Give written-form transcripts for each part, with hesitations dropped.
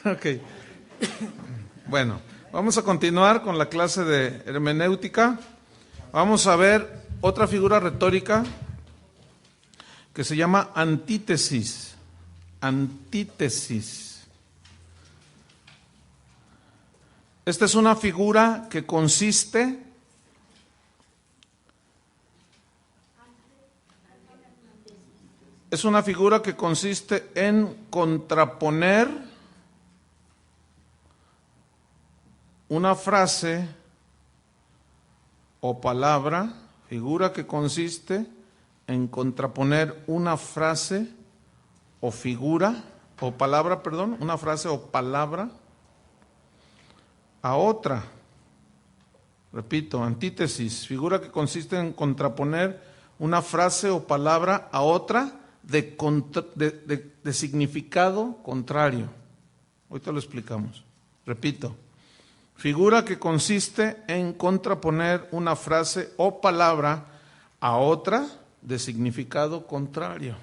Ok. Bueno, vamos a continuar con la clase de hermenéutica. Vamos a ver otra figura retórica que se llama antítesis. Antítesis. Esta es una figura que consiste en contraponer una frase o palabra, figura que consiste en contraponer una frase o figura, o palabra, perdón, una frase o palabra a otra. Repito, antítesis, figura que consiste en contraponer una frase o palabra a otra de significado contrario. Ahorita lo explicamos. Repito, figura que consiste en contraponer una frase o palabra a otra de significado contrario.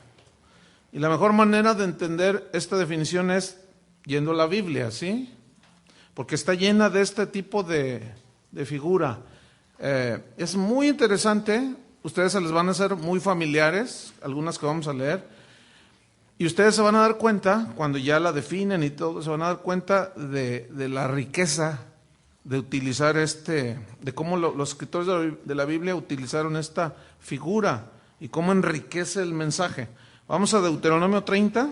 Y la mejor manera de entender esta definición es yendo a la Biblia, ¿sí? Porque está llena de este tipo de figura. Es muy interesante, ustedes se les van a hacer muy familiares, algunas que vamos a leer, y ustedes se van a dar cuenta, cuando ya la definen y todo, se van a dar cuenta de la riqueza de utilizar de cómo los escritores de la Biblia utilizaron esta figura y cómo enriquece el mensaje. Vamos a Deuteronomio 30.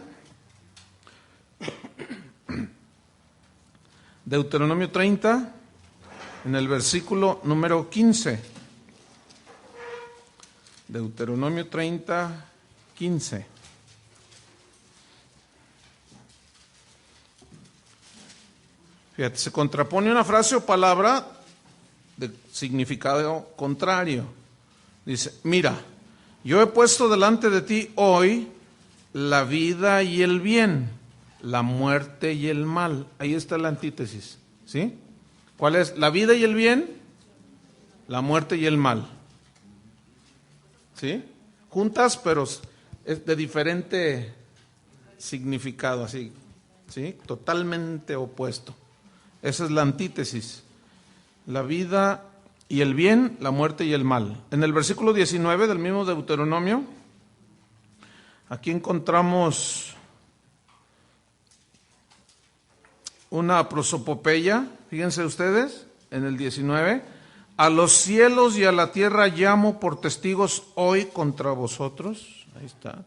Deuteronomio 30, en el versículo número 15. Deuteronomio 30, 15. Fíjate, se contrapone una frase o palabra de significado contrario. Dice, mira, yo he puesto delante de ti hoy la vida y el bien, la muerte y el mal. Ahí está la antítesis, ¿sí? ¿Cuál es? La vida y el bien, la muerte y el mal. ¿Sí? Juntas, pero es de diferente significado, así, ¿sí? Totalmente opuesto. Esa es la antítesis. La vida y el bien, la muerte y el mal. En el versículo 19 del mismo Deuteronomio, aquí encontramos una prosopopeya, fíjense ustedes, en el 19, a los cielos y a la tierra llamo por testigos hoy contra vosotros. Ahí está.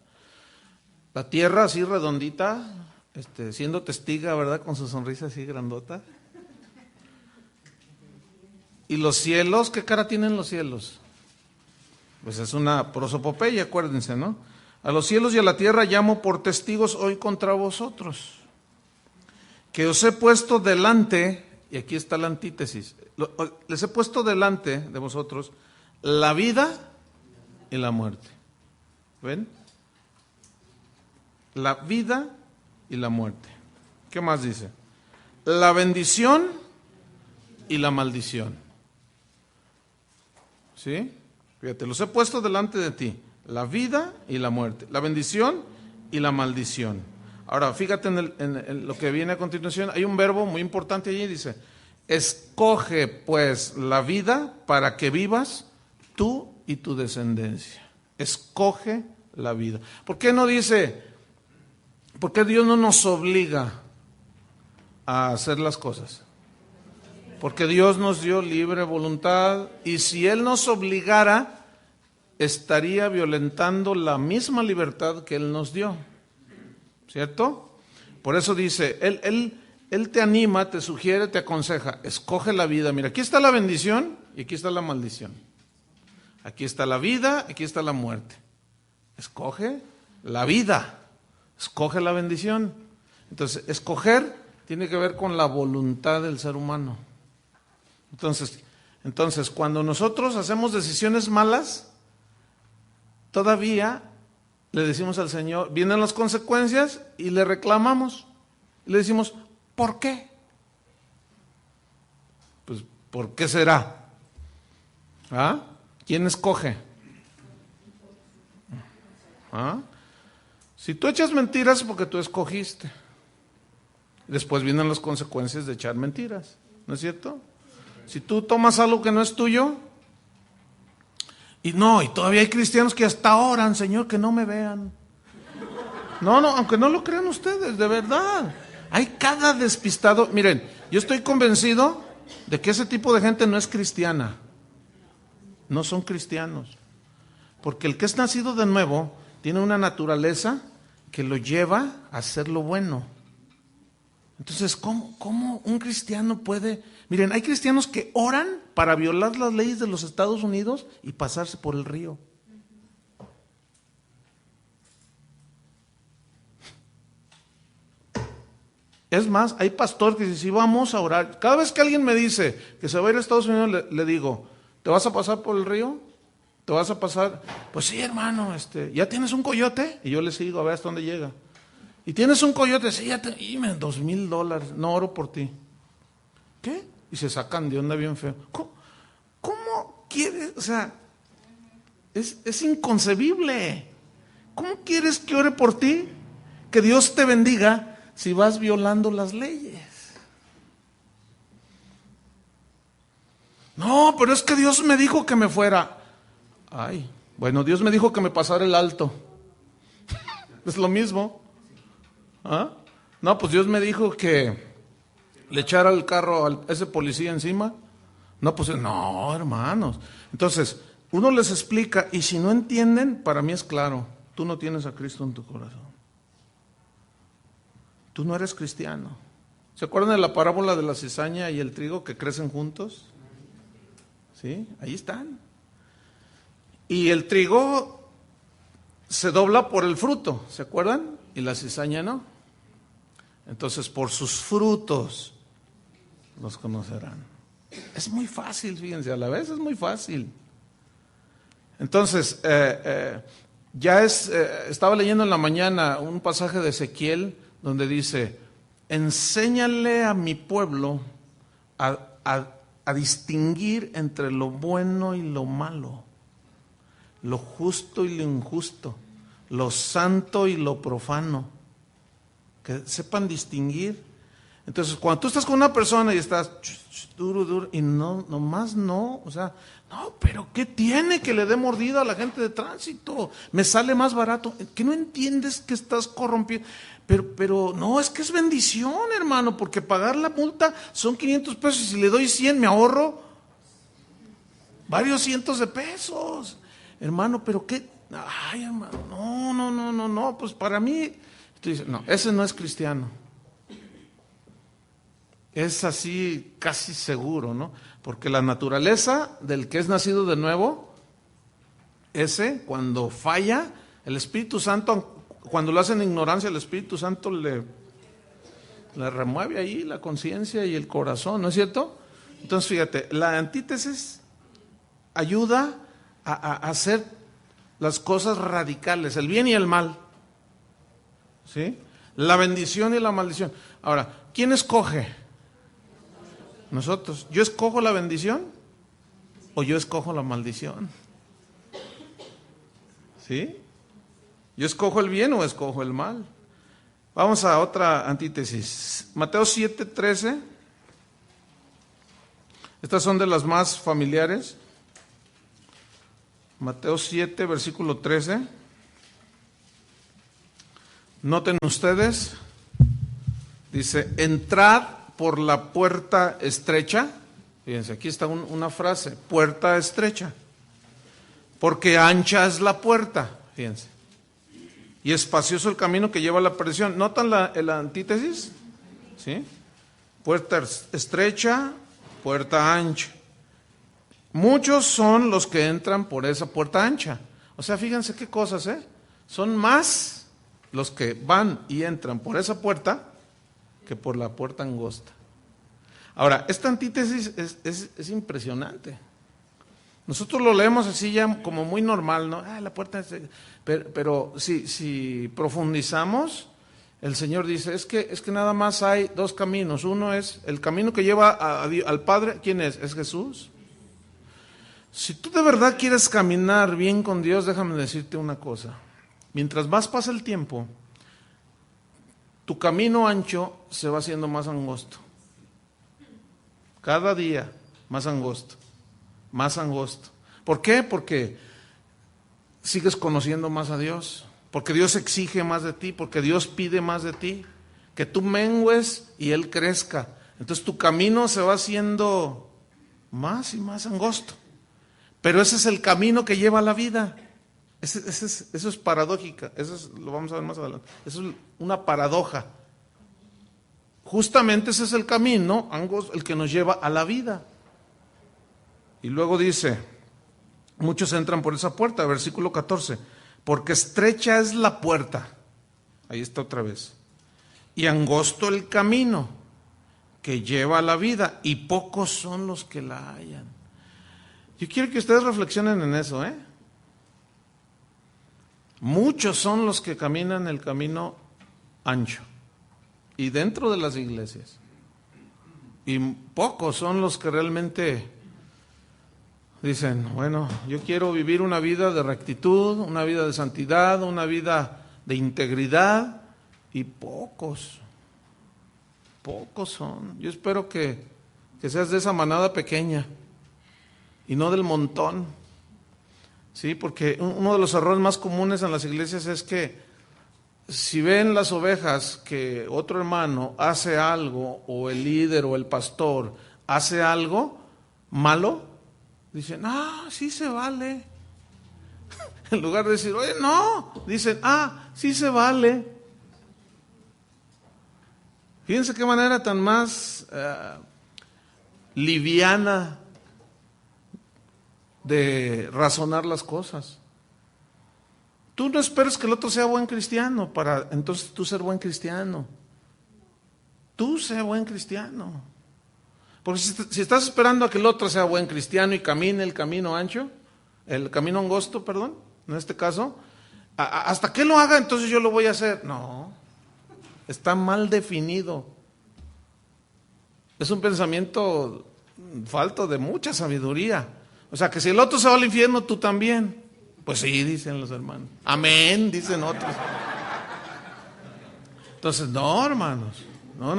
La tierra así redondita, siendo testiga, ¿verdad? Con su sonrisa así grandota. ¿Y los cielos? ¿Qué cara tienen los cielos? Pues es una prosopopeya, acuérdense, ¿no? A los cielos y a la tierra llamo por testigos hoy contra vosotros, que os he puesto delante, y aquí está la antítesis, les he puesto delante de vosotros la vida y la muerte. ¿Ven? La vida y la muerte. ¿Qué más dice? La bendición y la maldición. ¿Sí? Fíjate, los he puesto delante de ti, la vida y la muerte, la bendición y la maldición. Ahora, fíjate en lo que viene a continuación, hay un verbo muy importante allí, dice, escoge pues la vida para que vivas tú y tu descendencia. Escoge la vida. ¿Por qué no dice, por qué Dios no nos obliga a hacer las cosas? Porque Dios nos dio libre voluntad y si Él nos obligara, estaría violentando la misma libertad que Él nos dio. ¿Cierto? Por eso dice, Él te anima, te sugiere, te aconseja, escoge la vida. Mira, aquí está la bendición y aquí está la maldición. Aquí está la vida, aquí está la muerte. Escoge la vida, escoge la bendición. Entonces, escoger tiene que ver con la voluntad del ser humano. Entonces, cuando nosotros hacemos decisiones malas, todavía le decimos al Señor, vienen las consecuencias y le reclamamos. Y le decimos, ¿por qué? Pues, ¿por qué será? ¿Ah? ¿Quién escoge? ¿Ah? Si tú echas mentiras es porque tú escogiste. Después vienen las consecuencias de echar mentiras, ¿no es cierto? Si tú tomas algo que no es tuyo, y todavía hay cristianos que hasta oran, Señor, que no me vean. No, aunque no lo crean ustedes, de verdad. Hay cada despistado. Miren, yo estoy convencido de que ese tipo de gente no es cristiana. No son cristianos. Porque el que es nacido de nuevo tiene una naturaleza que lo lleva a hacer lo bueno. Entonces, ¿cómo un cristiano puede? Miren, hay cristianos que oran para violar las leyes de los Estados Unidos y pasarse por el río. Es más, hay pastores que dicen, sí, vamos a orar. Cada vez que alguien me dice que se va a ir a Estados Unidos, le digo, ¿te vas a pasar por el río? ¿Te vas a pasar? Pues sí, hermano, ¿ya tienes un coyote? Y yo le sigo a ver hasta dónde llega. ¿Y tienes un coyote? Sí, y me $2,000, no oro por ti. ¿Qué? Y se sacan de onda bien feo. ¿Cómo quieres? O sea, es inconcebible. ¿Cómo quieres que ore por ti? Que Dios te bendiga si vas violando las leyes. No, pero es que Dios me dijo que me fuera. Ay, bueno, Dios me dijo que me pasara el alto. Es lo mismo. ¿Ah? No, pues Dios me dijo que le echara el carro a ese policía encima. No, pues no, hermanos. Entonces, uno les explica y si no entienden, para mí es claro, tú no tienes a Cristo en tu corazón. Tú no eres cristiano. ¿Se acuerdan de la parábola de la cizaña y el trigo que crecen juntos? ¿Sí? Ahí están. Y el trigo se dobla por el fruto, ¿se acuerdan? Y la cizaña no. Entonces, por sus frutos los conocerán. Es muy fácil, fíjense, a la vez es muy fácil. Entonces, estaba leyendo en la mañana un pasaje de Ezequiel donde dice, enséñale a mi pueblo a distinguir entre lo bueno y lo malo, lo justo y lo injusto, lo santo y lo profano, que sepan distinguir. Entonces, cuando tú estás con una persona y estás duro, y nomás no, o sea, no, pero ¿qué tiene que le dé mordida a la gente de tránsito? Me sale más barato. ¿Que no entiendes que estás corrompiendo? Pero no, es que es bendición, hermano, porque pagar la multa son 500 pesos y si le doy 100 me ahorro varios cientos de pesos. Hermano, pero qué, ay, hermano, no, pues para mí, tú dices, no, ese no es cristiano. Es así casi seguro, ¿no? Porque la naturaleza del que es nacido de nuevo, ese cuando falla, el Espíritu Santo, cuando lo hace en ignorancia, el Espíritu Santo le remueve ahí la conciencia y el corazón, ¿no es cierto? Entonces fíjate, la antítesis ayuda a hacer las cosas radicales, el bien y el mal, ¿sí? La bendición y la maldición. Ahora, ¿quién escoge? Nosotros. ¿Yo escojo la bendición o yo escojo la maldición? ¿Sí? ¿Yo escojo el bien o escojo el mal? Vamos a otra antítesis. Mateo 7:13. Estas son de las más familiares. Mateo 7, versículo 13. Noten ustedes. Dice, entrad por la puerta estrecha. Fíjense, aquí está una frase, puerta estrecha. Porque ancha es la puerta, fíjense. Y espacioso el camino que lleva a la perdición. ¿Notan la antítesis? ¿Sí? Puerta estrecha, puerta ancha. Muchos son los que entran por esa puerta ancha. O sea, fíjense qué cosas, ¿eh? Son más los que van y entran por esa puerta que por la puerta angosta. Ahora, esta antítesis es impresionante. Nosotros lo leemos así ya como muy normal, ¿no? La puerta es... Pero si profundizamos, el Señor dice, es que nada más hay dos caminos. Uno es el camino que lleva al Padre. ¿Quién es? Es Jesús. Si tú de verdad quieres caminar bien con Dios, déjame decirte una cosa. Mientras más pasa el tiempo, tu camino ancho se va haciendo más angosto. Cada día más angosto, más angosto. ¿Por qué? Porque sigues conociendo más a Dios, porque Dios exige más de ti, porque Dios pide más de ti, que tú mengues y Él crezca. Entonces tu camino se va haciendo más y más angosto. Pero ese es el camino que lleva a la vida. Eso es paradójica, lo vamos a ver más adelante. Eso es una paradoja. Justamente ese es el camino, el que nos lleva a la vida. Y luego dice, muchos entran por esa puerta, versículo 14, porque estrecha es la puerta, ahí está otra vez, y angosto el camino que lleva a la vida, y pocos son los que la hallan. Yo quiero que ustedes reflexionen en eso, Muchos son los que caminan el camino ancho, y dentro de las iglesias, y pocos son los que realmente dicen, bueno, yo quiero vivir una vida de rectitud, una vida de santidad, una vida de integridad, y pocos son. Yo espero que seas de esa manada pequeña y no del montón. Sí, porque uno de los errores más comunes en las iglesias es que si ven las ovejas que otro hermano hace algo, o el líder o el pastor hace algo malo, dicen, sí se vale. En lugar de decir, oye, no, dicen, sí se vale. Fíjense qué manera tan más liviana de razonar las cosas. Tú no esperes que el otro sea buen cristiano para entonces tú ser buen cristiano. Tú sé buen cristiano. Porque si estás esperando a que el otro sea buen cristiano y camine el camino ancho, el camino angosto, perdón, en este caso, hasta que lo haga, entonces yo lo voy a hacer. No, está mal definido. Es un pensamiento falto de mucha sabiduría. O sea, que si el otro se va al infierno, tú también. Pues sí, dicen los hermanos. Amén, dicen otros. Entonces, no, hermanos. No.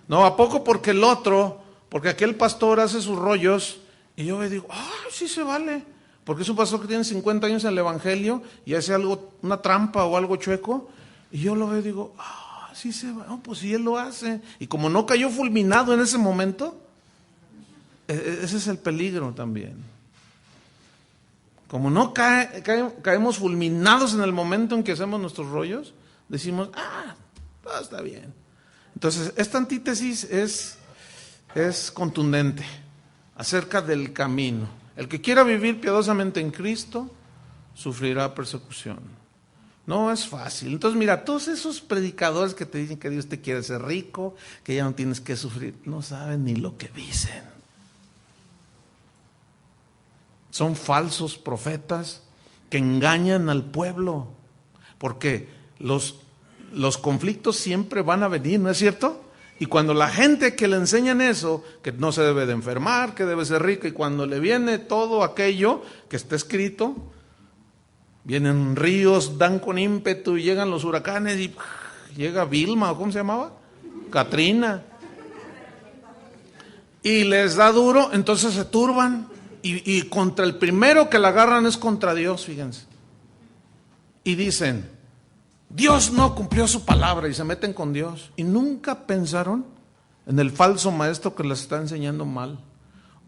No, ¿a poco porque el otro, porque aquel pastor hace sus rollos, y yo me digo, sí se vale? Porque es un pastor que tiene 50 años en el evangelio y hace algo, una trampa o algo chueco, y yo lo veo y digo, sí se vale. No, pues sí, él lo hace. Y como no cayó fulminado en ese momento, ese es el peligro también. Como no caemos fulminados en el momento en que hacemos nuestros rollos, decimos, todo está bien. Entonces, esta antítesis es contundente acerca del camino. El que quiera vivir piadosamente en Cristo, sufrirá persecución. No es fácil. Entonces, mira, todos esos predicadores que te dicen que Dios te quiere hacer rico, que ya no tienes que sufrir, no saben ni lo que dicen. Son falsos profetas que engañan al pueblo, porque los conflictos siempre van a venir, ¿no es cierto? Y cuando la gente que le enseñan eso, que no se debe de enfermar, que debe ser rico, y cuando le viene todo aquello que está escrito, vienen ríos, dan con ímpetu y llegan los huracanes y llega Vilma, ¿o cómo se llamaba? Katrina. Y les da duro, entonces se turban. Y contra el primero que la agarran es contra Dios, fíjense. Y dicen, Dios no cumplió su palabra, y se meten con Dios. Y nunca pensaron en el falso maestro que les está enseñando mal.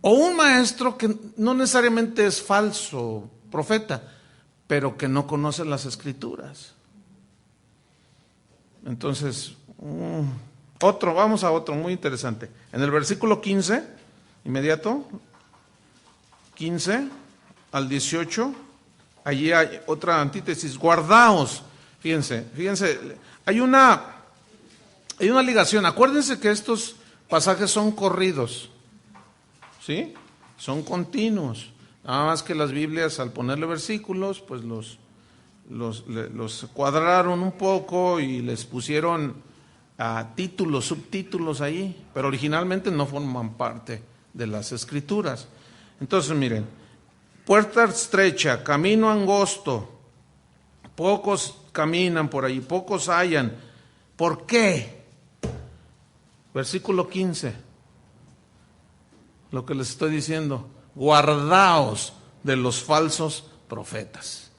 O un maestro que no necesariamente es falso profeta, pero que no conoce las escrituras. Entonces, vamos a otro muy interesante. En el versículo 15, inmediato, 15 al 18, allí hay otra antítesis. Guardaos, fíjense, hay una ligación. Acuérdense que estos pasajes son corridos, ¿sí? Son continuos. Nada más que las Biblias, al ponerle versículos, pues los cuadraron un poco y les pusieron títulos, subtítulos ahí, pero originalmente no forman parte de las Escrituras. Entonces, miren, puerta estrecha, camino angosto, pocos caminan por ahí, pocos hallan, ¿Por qué? Versículo 15. Lo que les estoy diciendo. Guardaos de los falsos profetas.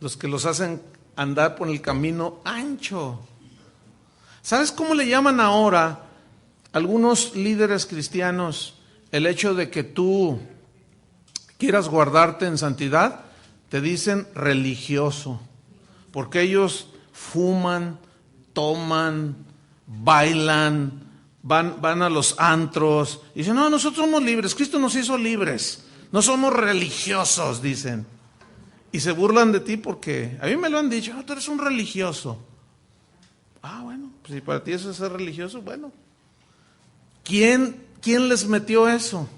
Los que los hacen andar por el camino ancho. ¿Sabes cómo le llaman ahora algunos líderes cristianos el hecho de que tú quieras guardarte en santidad? Te dicen religioso, porque ellos fuman, toman, bailan, van a los antros, y dicen, no, nosotros somos libres, Cristo nos hizo libres, no somos religiosos, dicen. Y se burlan de ti porque, a mí me lo han dicho, no, tú eres un religioso. Ah, bueno, pues si para ti eso es ser religioso, bueno. ¿Quién les metió eso?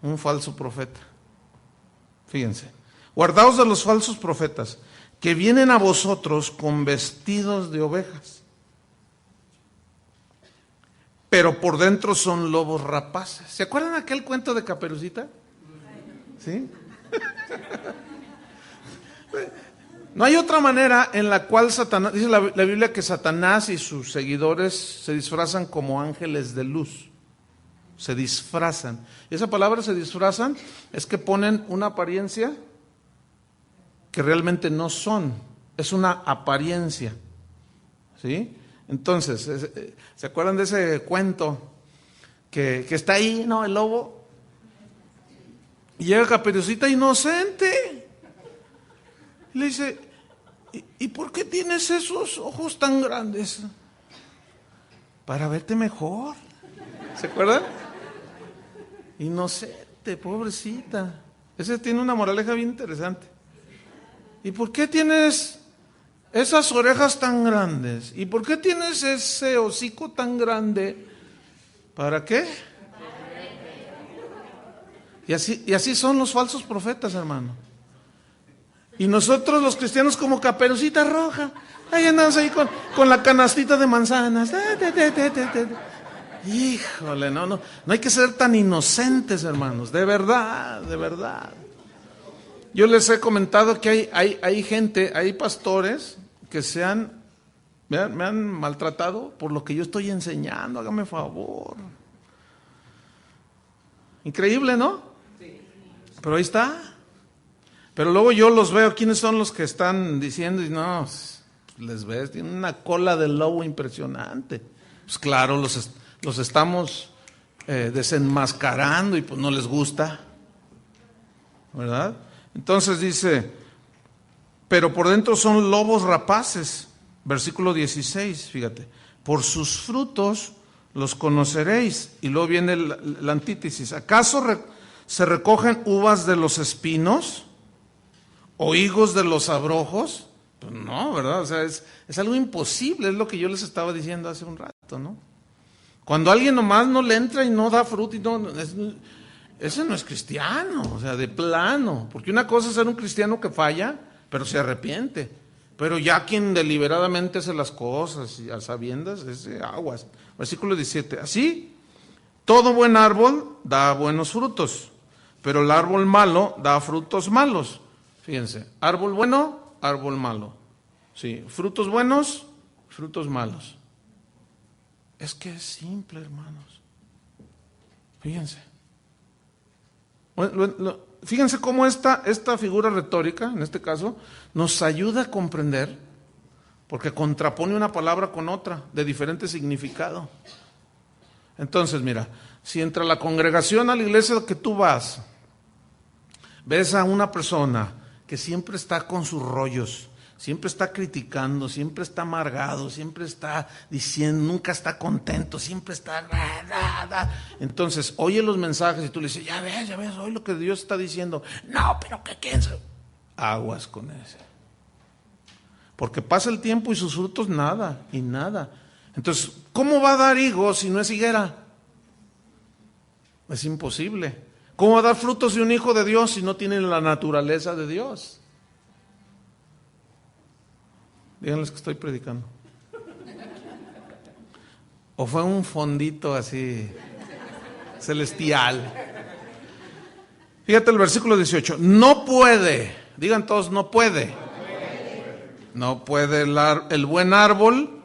Un falso profeta. Fíjense, guardaos de los falsos profetas, que vienen a vosotros con vestidos de ovejas, pero por dentro son lobos rapaces. ¿Se acuerdan aquel cuento de Caperucita? ¿Sí? No hay otra manera en la cual Satanás, dice la Biblia que Satanás y sus seguidores se disfrazan como ángeles de luz. Se disfrazan. Y esa palabra se disfrazan es que ponen una apariencia que realmente no son. Es una apariencia. ¿Sí? Entonces, ¿se acuerdan de ese cuento que está ahí, no, el lobo? Y llega Caperucita inocente. Y le dice, ¿y por qué tienes esos ojos tan grandes? Para verte mejor. ¿Se acuerdan? Inocente, pobrecita. Ese tiene una moraleja bien interesante. ¿Y por qué tienes esas orejas tan grandes? ¿Y por qué tienes ese hocico tan grande? ¿Para qué? Y así son los falsos profetas, hermano. Y nosotros los cristianos como Caperucita Roja, ahí andamos ahí con la canastita de manzanas. Híjole, no hay que ser tan inocentes, hermanos, de verdad, de verdad. Yo les he comentado que hay gente, hay pastores que me han maltratado por lo que yo estoy enseñando, hágame favor. Increíble, ¿no? Pero ahí está. Pero luego yo los veo, ¿quiénes son los que están diciendo? Y no, les ves, tienen una cola de lobo impresionante. Pues claro, los estamos desenmascarando y pues no les gusta, ¿verdad? Entonces dice, pero por dentro son lobos rapaces. Versículo 16, fíjate. Por sus frutos los conoceréis. Y luego viene la antítesis. ¿Acaso se recogen uvas de los espinos o higos de los abrojos? Pues no, ¿verdad? O sea, es algo imposible, es lo que yo les estaba diciendo hace un rato, ¿no? Cuando alguien nomás no le entra y no da fruto, ese no es cristiano, o sea, de plano. Porque una cosa es ser un cristiano que falla, pero se arrepiente. Pero ya quien deliberadamente hace las cosas y a sabiendas, es aguas. Versículo 17. Así, todo buen árbol da buenos frutos, pero el árbol malo da frutos malos. Fíjense, árbol bueno, árbol malo. Sí, frutos buenos, frutos malos. Es que es simple, hermanos. Fíjense. Fíjense cómo esta figura retórica, en este caso, nos ayuda a comprender, porque contrapone una palabra con otra, de diferente significado. Entonces, mira, si entre la congregación a la iglesia que tú vas, ves a una persona que siempre está con sus rollos, siempre está criticando, siempre está amargado, siempre está diciendo, nunca está contento, siempre está... Entonces, oye los mensajes y tú le dices, ya ves, oye lo que Dios está diciendo. No, pero ¿qué piensa? Aguas con ese. Porque pasa el tiempo y sus frutos nada, y nada. Entonces, ¿cómo va a dar higos si no es higuera? Es imposible. ¿Cómo va a dar frutos de un hijo de Dios si no tiene la naturaleza de Dios? Díganles que estoy predicando. ¿O fue un fondito así celestial? Fíjate el versículo 18. No puede, digan todos, no puede. No puede el buen árbol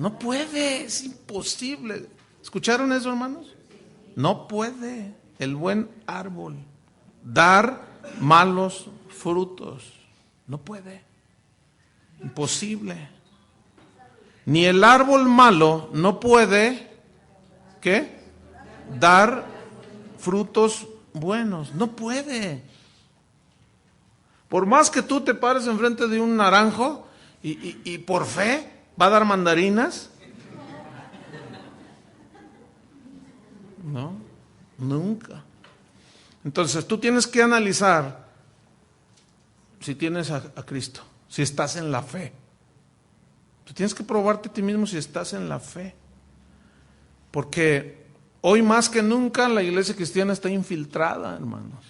No puede, es imposible. ¿Escucharon eso, hermanos? No puede el buen árbol dar malos frutos. No puede. Imposible. Ni el árbol malo no puede, ¿qué? Dar frutos buenos. No puede. Por más que tú te pares enfrente de un naranjo y por fe va a dar mandarinas. No, nunca. Entonces tú tienes que analizar si tienes a Cristo, si estás en la fe. Tú tienes que probarte a ti mismo si estás en la fe. Porque hoy más que nunca la iglesia cristiana está infiltrada, hermanos.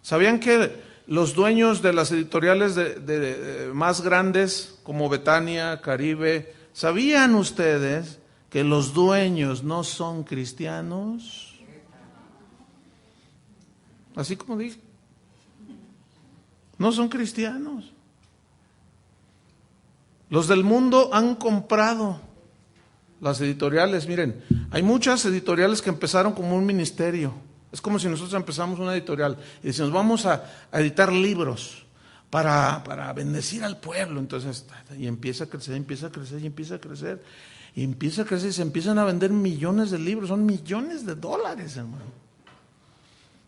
¿Sabían que los dueños de las editoriales de más grandes como Betania, Caribe, sabían ustedes que los dueños no son cristianos? Así como dije, no son cristianos. Los del mundo han comprado las editoriales. Miren, hay muchas editoriales que empezaron como un ministerio. Es como si nosotros empezamos una editorial y decimos, vamos a editar libros para bendecir al pueblo. Entonces, y empieza a crecer, empieza a crecer, y empieza a crecer, y empieza a crecer, y se empiezan a vender millones de libros, son millones de dólares, hermano.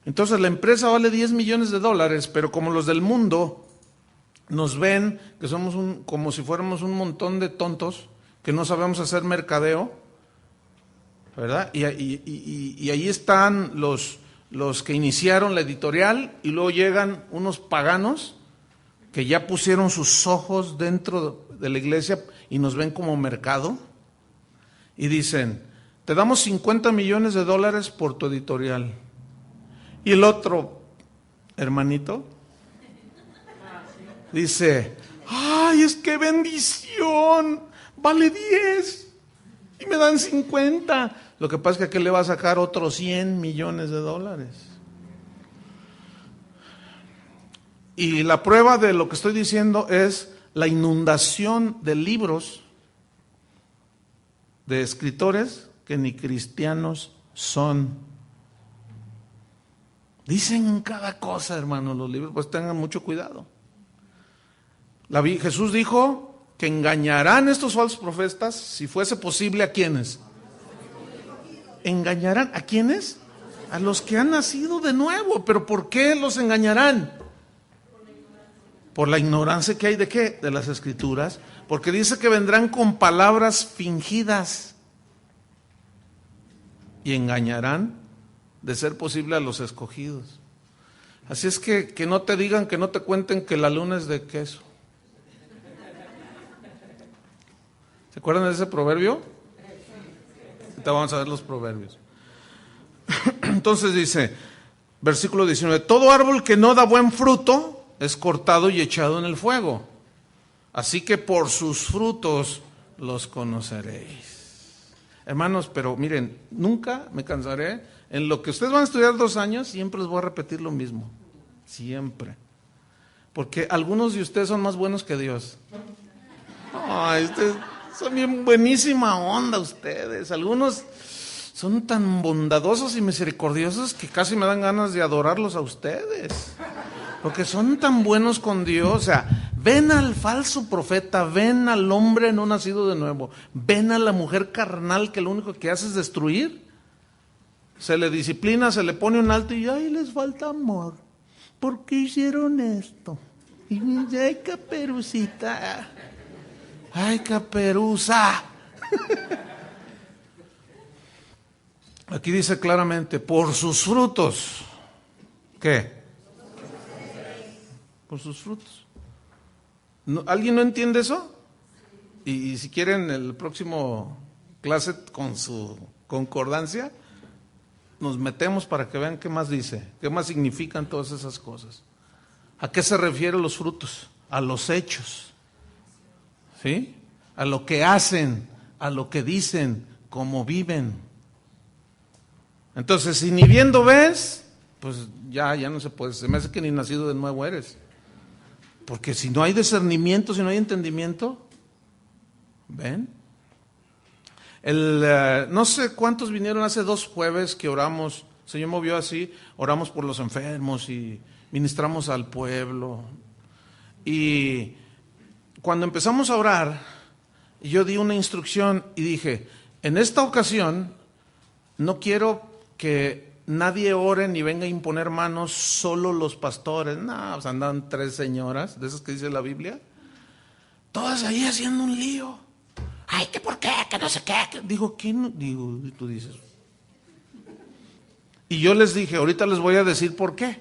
Entonces la empresa vale 10 millones de dólares, pero como los del mundo nos ven que somos como si fuéramos un montón de tontos que no sabemos hacer mercadeo, ¿verdad? Y ahí están los que iniciaron la editorial, y luego llegan unos paganos que ya pusieron sus ojos dentro de la iglesia y nos ven como mercado y dicen, te damos 50 millones de dólares por tu editorial. Y el otro hermanito dice, ay, es que bendición, vale 10 y me dan 50. Lo que pasa es que aquel le va a sacar otros 100 millones de dólares. Y la prueba de lo que estoy diciendo es la inundación de libros de escritores que ni cristianos son. Dicen cada cosa, hermano, los libros, pues tengan mucho cuidado. Jesús dijo que engañarán estos falsos profetas, si fuese posible, ¿a quiénes? ¿Engañarán a quiénes? A los que han nacido de nuevo. ¿Pero por qué los engañarán? Por la ignorancia que hay de qué, de las escrituras, porque dice que vendrán con palabras fingidas y engañarán, de ser posible, a los escogidos. Así es que no te digan, que no te cuenten que la luna es de queso. ¿Se acuerdan de ese proverbio? Ahorita vamos a ver los proverbios. Entonces dice, versículo 19, todo árbol que no da buen fruto es cortado y echado en el fuego. Así que por sus frutos los conoceréis. Hermanos, pero miren, nunca me cansaré. En lo que ustedes van a estudiar 2 años, siempre les voy a repetir lo mismo. Siempre. Porque algunos de ustedes son más buenos que Dios. Ay, ustedes son bien buenísima onda ustedes. Algunos son tan bondadosos y misericordiosos que casi me dan ganas de adorarlos a ustedes. Porque son tan buenos con Dios. O sea, ven al falso profeta, ven al hombre no nacido de nuevo, ven a la mujer carnal que lo único que hace es destruir. Se le disciplina, se le pone un alto y ay, les falta amor. ¿Por qué hicieron esto? Y ay, Caperucita. Ay, Caperuza. Aquí dice claramente, por sus frutos. ¿Qué? Por sus frutos. ¿Alguien no entiende eso? Y si quieren el próximo clase con su concordancia, nos metemos para que vean qué más dice, qué más significan todas esas cosas. ¿A qué se refieren los frutos? A los hechos, ¿sí? A lo que hacen, a lo que dicen, cómo viven. Entonces, si ni viendo ves, pues ya no se puede, se me hace que ni nacido de nuevo eres. Porque si no hay discernimiento, si no hay entendimiento, ¿Ven? No sé cuántos vinieron hace 2 jueves que oramos, el Señor movió así, oramos por los enfermos y ministramos al pueblo. Y cuando empezamos a orar, yo di una instrucción y dije, en esta ocasión no quiero que nadie ore ni venga a imponer manos, solo los pastores. No, pues andan 3 señoras, de esas que dice la Biblia, todas ahí haciendo un lío. Ay, que por qué, que no sé qué. Digo, ¿quién? Digo, y tú dices. Y yo les dije, ahorita les voy a decir por qué.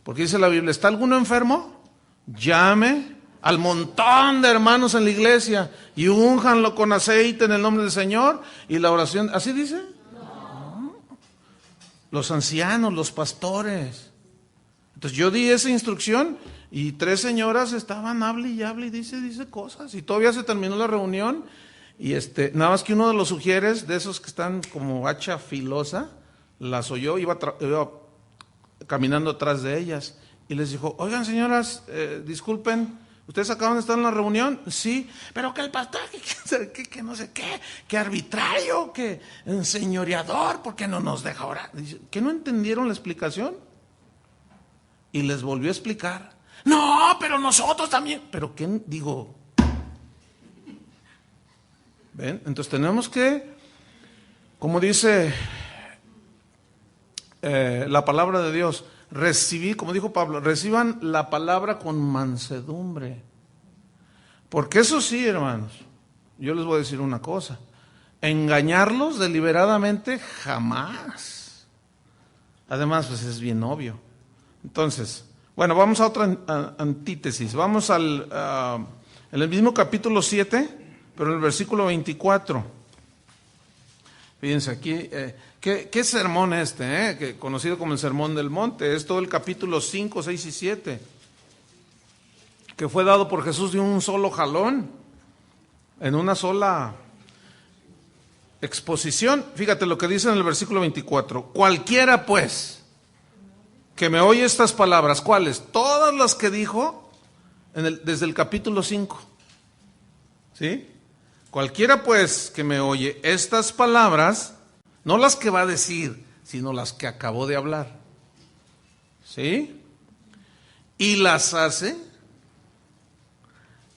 Porque dice la Biblia, ¿está alguno enfermo? Llame al montón de hermanos en la iglesia y únjanlo con aceite en el nombre del Señor. Y la oración, ¿así dice? No. Los ancianos, los pastores. Entonces yo di esa instrucción y 3 señoras estaban, hable y dice cosas. Y todavía se terminó la reunión y nada más que uno de los sugieres, de esos que están como hacha filosa, las oyó, iba caminando atrás de ellas y les dijo, oigan señoras, disculpen, ¿ustedes acaban de estar en la reunión? Sí, pero que el pastor, que no sé qué, que arbitrario, que enseñoreador, ¿por qué no nos deja orar? Dice, ¿que no entendieron la explicación? Y les volvió a explicar, no, pero nosotros también, pero ¿qué? Digo, ¿ven? Entonces tenemos que, como dice la palabra de Dios, recibir, como dijo Pablo, reciban la palabra con mansedumbre. Porque eso sí, hermanos, yo les voy a decir una cosa, engañarlos deliberadamente jamás. Además, pues es bien obvio. Entonces, bueno, vamos a otra antítesis. Vamos en el mismo capítulo 7, pero en el versículo 24. Fíjense aquí, ¿qué sermón que conocido como el Sermón del Monte? Es todo el capítulo 5, 6 y 7, que fue dado por Jesús de un solo jalón, en una sola exposición. Fíjate lo que dice en el versículo 24. Cualquiera pues que me oye estas palabras, ¿cuáles? Todas las que dijo desde el capítulo 5. ¿Sí? Cualquiera pues que me oye estas palabras, no las que va a decir, sino las que acabó de hablar. ¿Sí? Y las hace,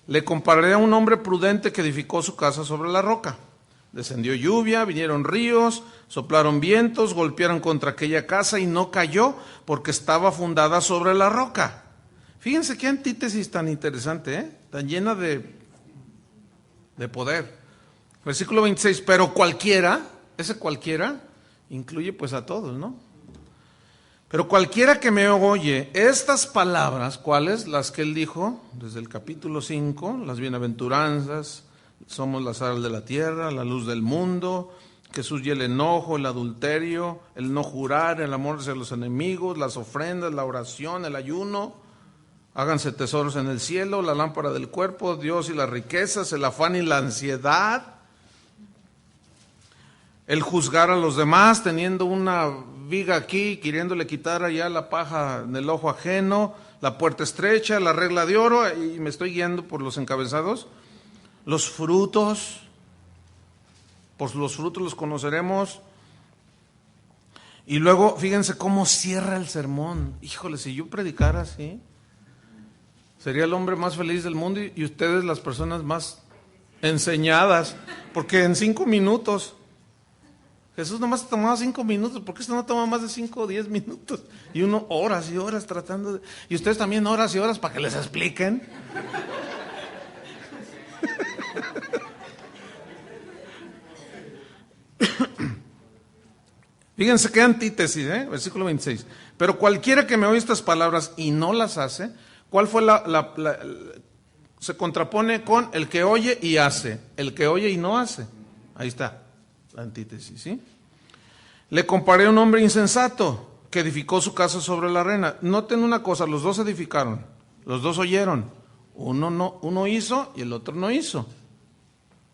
le compararé a un hombre prudente que edificó su casa sobre la roca. Descendió lluvia, vinieron ríos, soplaron vientos, golpearon contra aquella casa y no cayó porque estaba fundada sobre la roca. Fíjense qué antítesis tan interesante, tan llena de poder. Versículo 26, pero cualquiera, ese cualquiera incluye pues a todos, ¿no? Pero cualquiera que me oye estas palabras, ¿cuáles? Las que él dijo desde el capítulo 5, las bienaventuranzas, somos la sal de la tierra, la luz del mundo, Jesús y el enojo, el adulterio, el no jurar, el amor hacia los enemigos, las ofrendas, la oración, el ayuno, háganse tesoros en el cielo, la lámpara del cuerpo, Dios y las riquezas, el afán y la ansiedad, el juzgar a los demás, teniendo una viga aquí, queriéndole quitar allá la paja en el ojo ajeno, la puerta estrecha, la regla de oro, y me estoy guiando por los encabezados. Los frutos, por los frutos los conoceremos. Y luego, fíjense cómo cierra el sermón. Híjole, si yo predicara así, sería el hombre más feliz del mundo y ustedes las personas más enseñadas. Porque en 5 minutos, Jesús nomás tomaba 5 minutos, ¿por qué esto no toma más de 5 o 10 minutos? Y uno horas y horas tratando de... Y ustedes también horas y horas para que les expliquen. Fíjense qué antítesis, versículo 26. Pero cualquiera que me oye estas palabras y no las hace, ¿cuál fue se contrapone con el que oye y hace? El que oye y no hace. Ahí está la antítesis, ¿sí? Le comparé a un hombre insensato que edificó su casa sobre la arena. Noten una cosa, los dos edificaron, los dos oyeron. Uno hizo y el otro no hizo.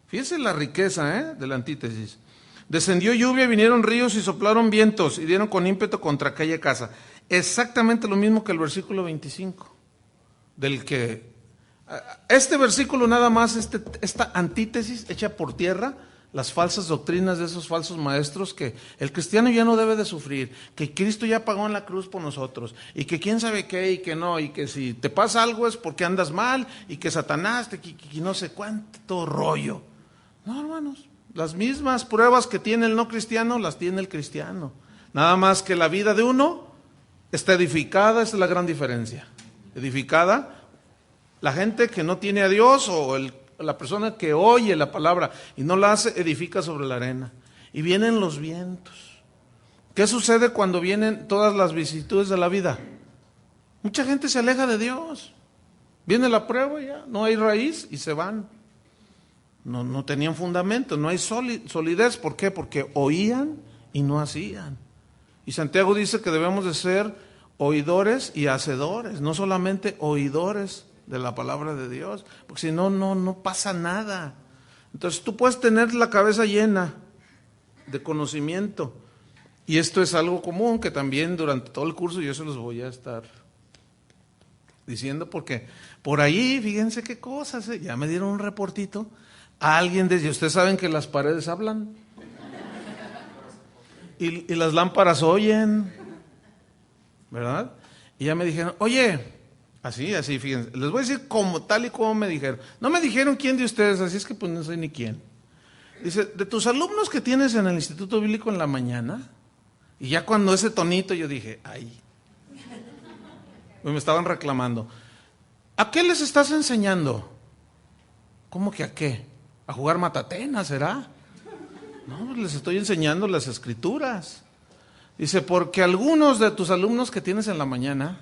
Fíjense la riqueza de la antítesis. Descendió lluvia, vinieron ríos y soplaron vientos y dieron con ímpetu contra aquella casa. Exactamente lo mismo que el versículo 25, del que Este versículo nada más, esta antítesis echa por tierra las falsas doctrinas de esos falsos maestros, que el cristiano ya no debe de sufrir, que Cristo ya pagó en la cruz por nosotros, y que quién sabe qué y que no, y que si te pasa algo es porque andas mal, y que Satanás y no sé cuánto rollo. No, hermanos, las mismas pruebas que tiene el no cristiano las tiene el cristiano. Nada más que la vida de uno está edificada, esa es la gran diferencia. Edificada, la gente que no tiene a Dios, o la persona que oye la palabra y no la hace, edifica sobre la arena. Y vienen los vientos. ¿Qué sucede cuando vienen todas las vicisitudes de la vida? Mucha gente se aleja de Dios. Viene la prueba y ya, no hay raíz y se van. No tenían fundamento, no hay solidez. ¿Por qué? Porque oían y no hacían. Y Santiago dice que debemos de ser oidores y hacedores, no solamente oidores de la palabra de Dios, porque si no, no pasa nada. Entonces tú puedes tener la cabeza llena de conocimiento, y esto es algo común que también durante todo el curso yo se los voy a estar diciendo, porque por ahí, fíjense qué cosas, ya me dieron un reportito, alguien desde, ustedes saben que las paredes hablan, y las lámparas oyen, ¿verdad? Y ya me dijeron, oye, así, fíjense, les voy a decir como tal y como me dijeron. No me dijeron quién de ustedes, así es que pues no sé ni quién. Dice, de tus alumnos que tienes en el Instituto Bíblico en la mañana, y ya cuando ese tonito yo dije, ay, me estaban reclamando, ¿a qué les estás enseñando? ¿Cómo que a qué? ¿A jugar matatena será? No, pues les estoy enseñando las escrituras. Dice, porque algunos de tus alumnos que tienes en la mañana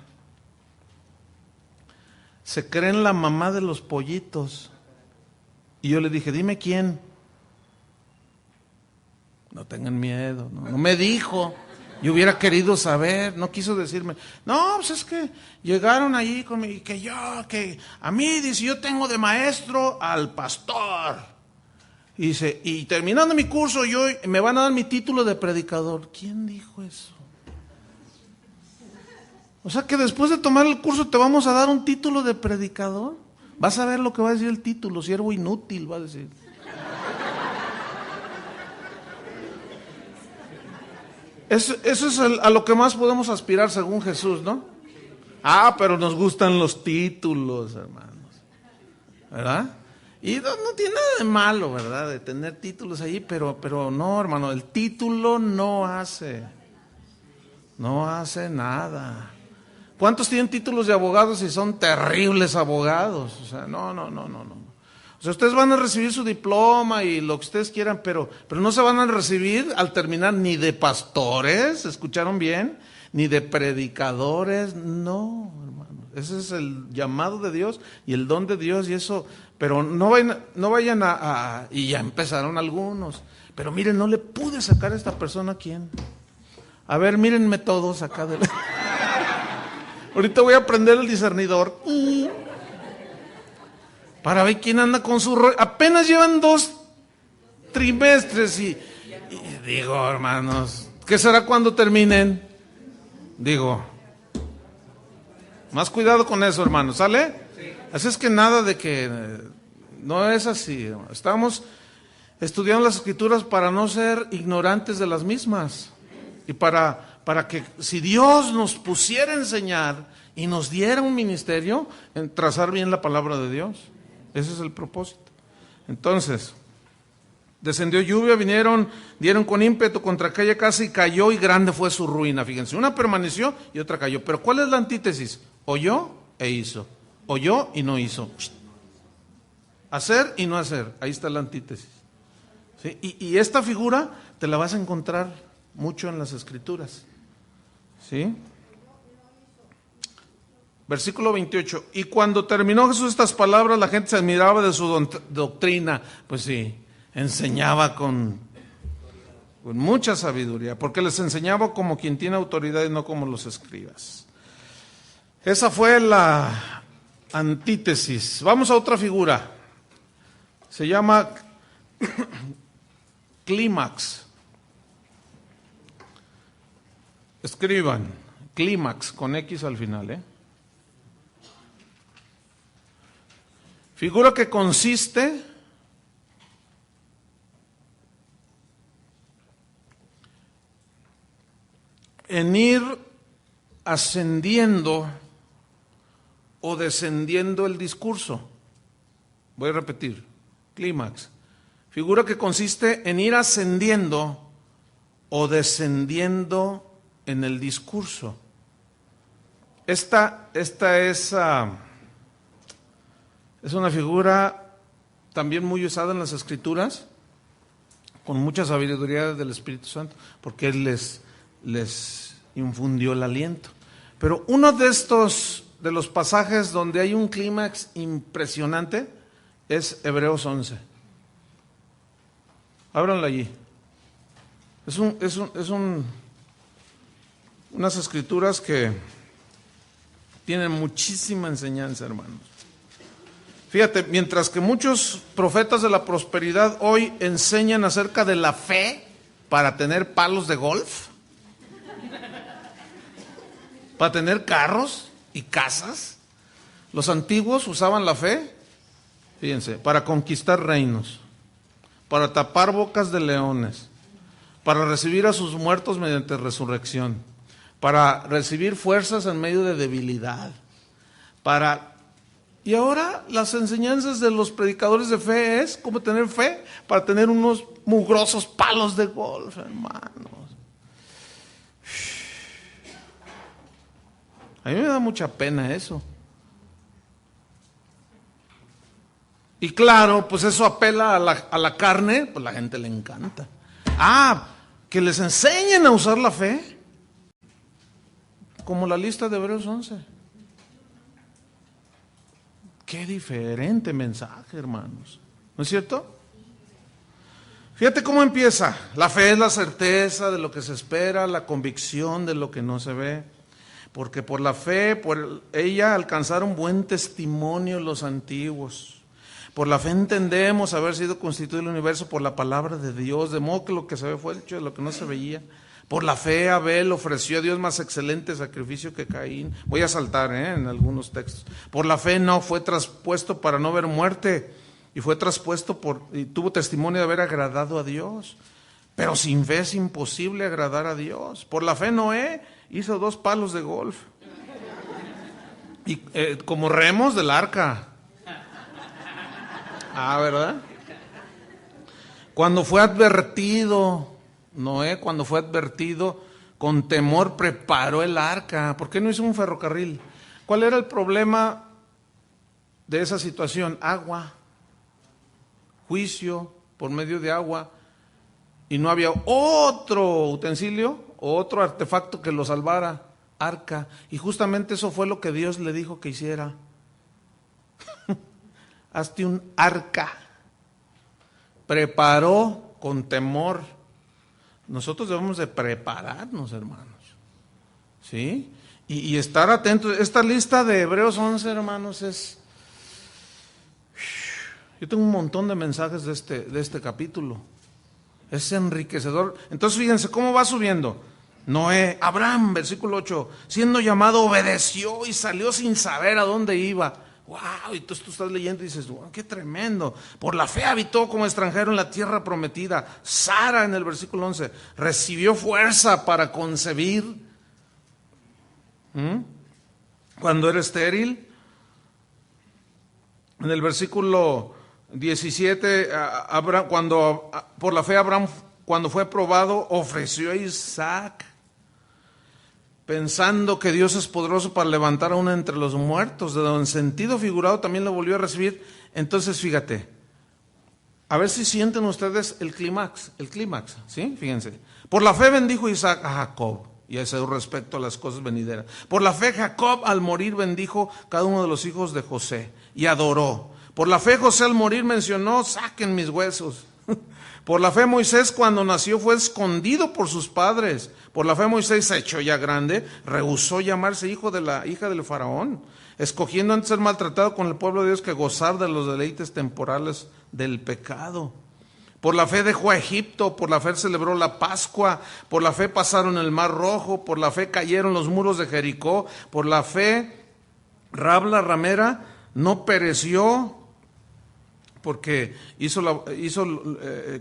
se creen la mamá de los pollitos. Y yo le dije, dime quién. No tengan miedo, no me dijo. Yo hubiera querido saber, no quiso decirme. No, pues es que llegaron allí conmigo, que a mí, dice, yo tengo de maestro al pastor. Y dice, y terminando mi curso, me van a dar mi título de predicador. ¿Quién dijo eso? O sea que después de tomar el curso te vamos a dar un título de predicador. Vas a ver lo que va a decir el título, siervo inútil, va a decir. Eso es a lo que más podemos aspirar según Jesús, ¿no? Pero nos gustan los títulos, hermanos, ¿verdad? Y no tiene nada de malo, ¿verdad? De tener títulos ahí, pero no, hermano, el título no hace nada. ¿Cuántos tienen títulos de abogados y son terribles abogados? O sea, no. O sea, ustedes van a recibir su diploma y lo que ustedes quieran, pero no se van a recibir al terminar ni de pastores, ¿escucharon bien? Ni de predicadores, no, hermano. Ese es el llamado de Dios y el don de Dios y eso, pero no vayan a y ya empezaron algunos. Pero miren, no le pude sacar a esta persona a quién. A ver, mírenme todos acá de ahorita voy a prender el discernidor para ver quién anda con su rollo. Apenas llevan 2 trimestres y digo, hermanos, ¿qué será cuando terminen? Digo, más cuidado con eso, hermanos, ¿sale? Así es que nada de que no es así. Estamos estudiando las escrituras para no ser ignorantes de las mismas y para que si Dios nos pusiera a enseñar y nos diera un ministerio, en trazar bien la palabra de Dios. Ese es el propósito. Entonces, descendió lluvia, dieron con ímpetu contra aquella casa y cayó, y grande fue su ruina. Fíjense, una permaneció y otra cayó. Pero ¿cuál es la antítesis? Oyó e hizo. Oyó y no hizo. Hacer y no hacer. Ahí está la antítesis. ¿Sí? Y esta figura te la vas a encontrar mucho en las Escrituras. ¿Sí? Versículo 28. Y cuando terminó Jesús estas palabras, la gente se admiraba de su doctrina. Pues sí, enseñaba con mucha sabiduría, porque les enseñaba como quien tiene autoridad y no como los escribas. Esa fue la antítesis. Vamos a otra figura. Se llama clímax. Escriban, clímax, con X al final, Figura que consiste en ir ascendiendo o descendiendo el discurso. Voy a repetir, clímax. Figura que consiste en ir ascendiendo o descendiendo en el discurso. Esta es una figura también muy usada en las Escrituras, con mucha sabiduría del Espíritu Santo, porque Él les infundió el aliento. Pero uno de los pasajes donde hay un clímax impresionante es Hebreos 11. Ábranlo allí. Unas escrituras que tienen muchísima enseñanza, hermanos. Fíjate, mientras que muchos profetas de la prosperidad hoy enseñan acerca de la fe para tener palos de golf, para tener carros y casas, los antiguos usaban la fe, fíjense, para conquistar reinos, para tapar bocas de leones, para recibir a sus muertos mediante resurrección, para recibir fuerzas en medio de debilidad, y ahora las enseñanzas de los predicadores de fe es cómo tener fe para tener unos mugrosos palos de golf, hermanos. A mí me da mucha pena eso. Y claro, pues eso apela a la carne, pues la gente le encanta. Que les enseñen a usar la fe, como la lista de Hebreos 11. Qué diferente mensaje, hermanos. ¿No es cierto? Fíjate cómo empieza. La fe es la certeza de lo que se espera, la convicción de lo que no se ve. Porque por la fe, por ella alcanzaron buen testimonio los antiguos. Por la fe entendemos haber sido constituido el universo por la palabra de Dios, de modo que lo que se ve fue hecho de lo que no se veía. Por la fe Abel ofreció a Dios más excelente sacrificio que Caín. Voy a saltar en algunos textos. Por la fe no fue traspuesto para no ver muerte, y fue traspuesto y tuvo testimonio de haber agradado a Dios. Pero sin fe es imposible agradar a Dios. Por la fe Noé hizo 2 palos de golf, y como remos del arca. ¿Verdad? Cuando fue advertido, Noé, cuando fue advertido, con temor preparó el arca. ¿Por qué no hizo un ferrocarril? ¿Cuál era el problema de esa situación? Agua, juicio por medio de agua, y no había otro utensilio o otro artefacto que lo salvara, arca. Y justamente eso fue lo que Dios le dijo que hiciera. Hazte un arca. Preparó con temor. Nosotros debemos de prepararnos, hermanos. ¿Sí? Y estar atentos. Esta lista de Hebreos 11, hermanos, es... Yo tengo un montón de mensajes de este capítulo. Es enriquecedor. Entonces, fíjense cómo va subiendo. Noé, Abraham, versículo 8, siendo llamado, obedeció y salió sin saber a dónde iba. ¡Wow! Y tú estás leyendo y dices, wow, ¡qué tremendo! Por la fe habitó como extranjero en la tierra prometida. Sara, en el versículo 11, recibió fuerza para concebir. Cuando era estéril. En el versículo 17, por la fe Abraham, cuando fue probado, ofreció a Isaac, pensando que Dios es poderoso para levantar a uno entre los muertos, de donde en sentido figurado también lo volvió a recibir. Entonces, fíjate, a ver si sienten ustedes el clímax, ¿sí? Fíjense. Por la fe bendijo Isaac a Jacob, y eso respecto a las cosas venideras. Por la fe Jacob al morir bendijo cada uno de los hijos de José, y adoró. Por la fe José al morir mencionó, saquen mis huesos. Por la fe Moisés cuando nació fue escondido por sus padres. Por la fe Moisés, hecho ya grande, rehusó llamarse hijo de la hija del faraón, escogiendo antes ser maltratado con el pueblo de Dios que gozar de los deleites temporales del pecado. Por la fe dejó a Egipto, por la fe celebró la Pascua, por la fe pasaron el Mar Rojo, por la fe cayeron los muros de Jericó, por la fe Rahab la ramera no pereció porque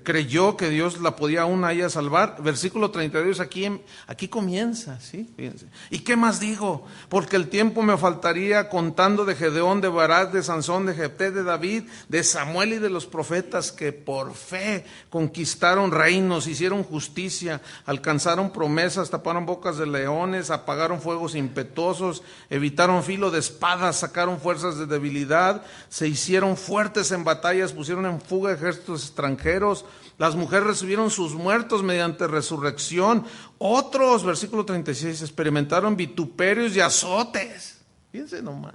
creyó que Dios la podía aún a ella salvar. Versículo 32, aquí comienza, ¿sí? Fíjense. ¿Y qué más digo? Porque el tiempo me faltaría contando de Gedeón, de Barak, de Sansón, de Jefté, de David, de Samuel y de los profetas que por fe conquistaron reinos, hicieron justicia, alcanzaron promesas, taparon bocas de leones, apagaron fuegos impetuosos, evitaron filo de espadas, sacaron fuerzas de debilidad, se hicieron fuertes en batallas, pusieron en fuga ejércitos extranjeros. Las mujeres recibieron sus muertos mediante resurrección. Otros, versículo 36, experimentaron vituperios y azotes. Fíjense nomás.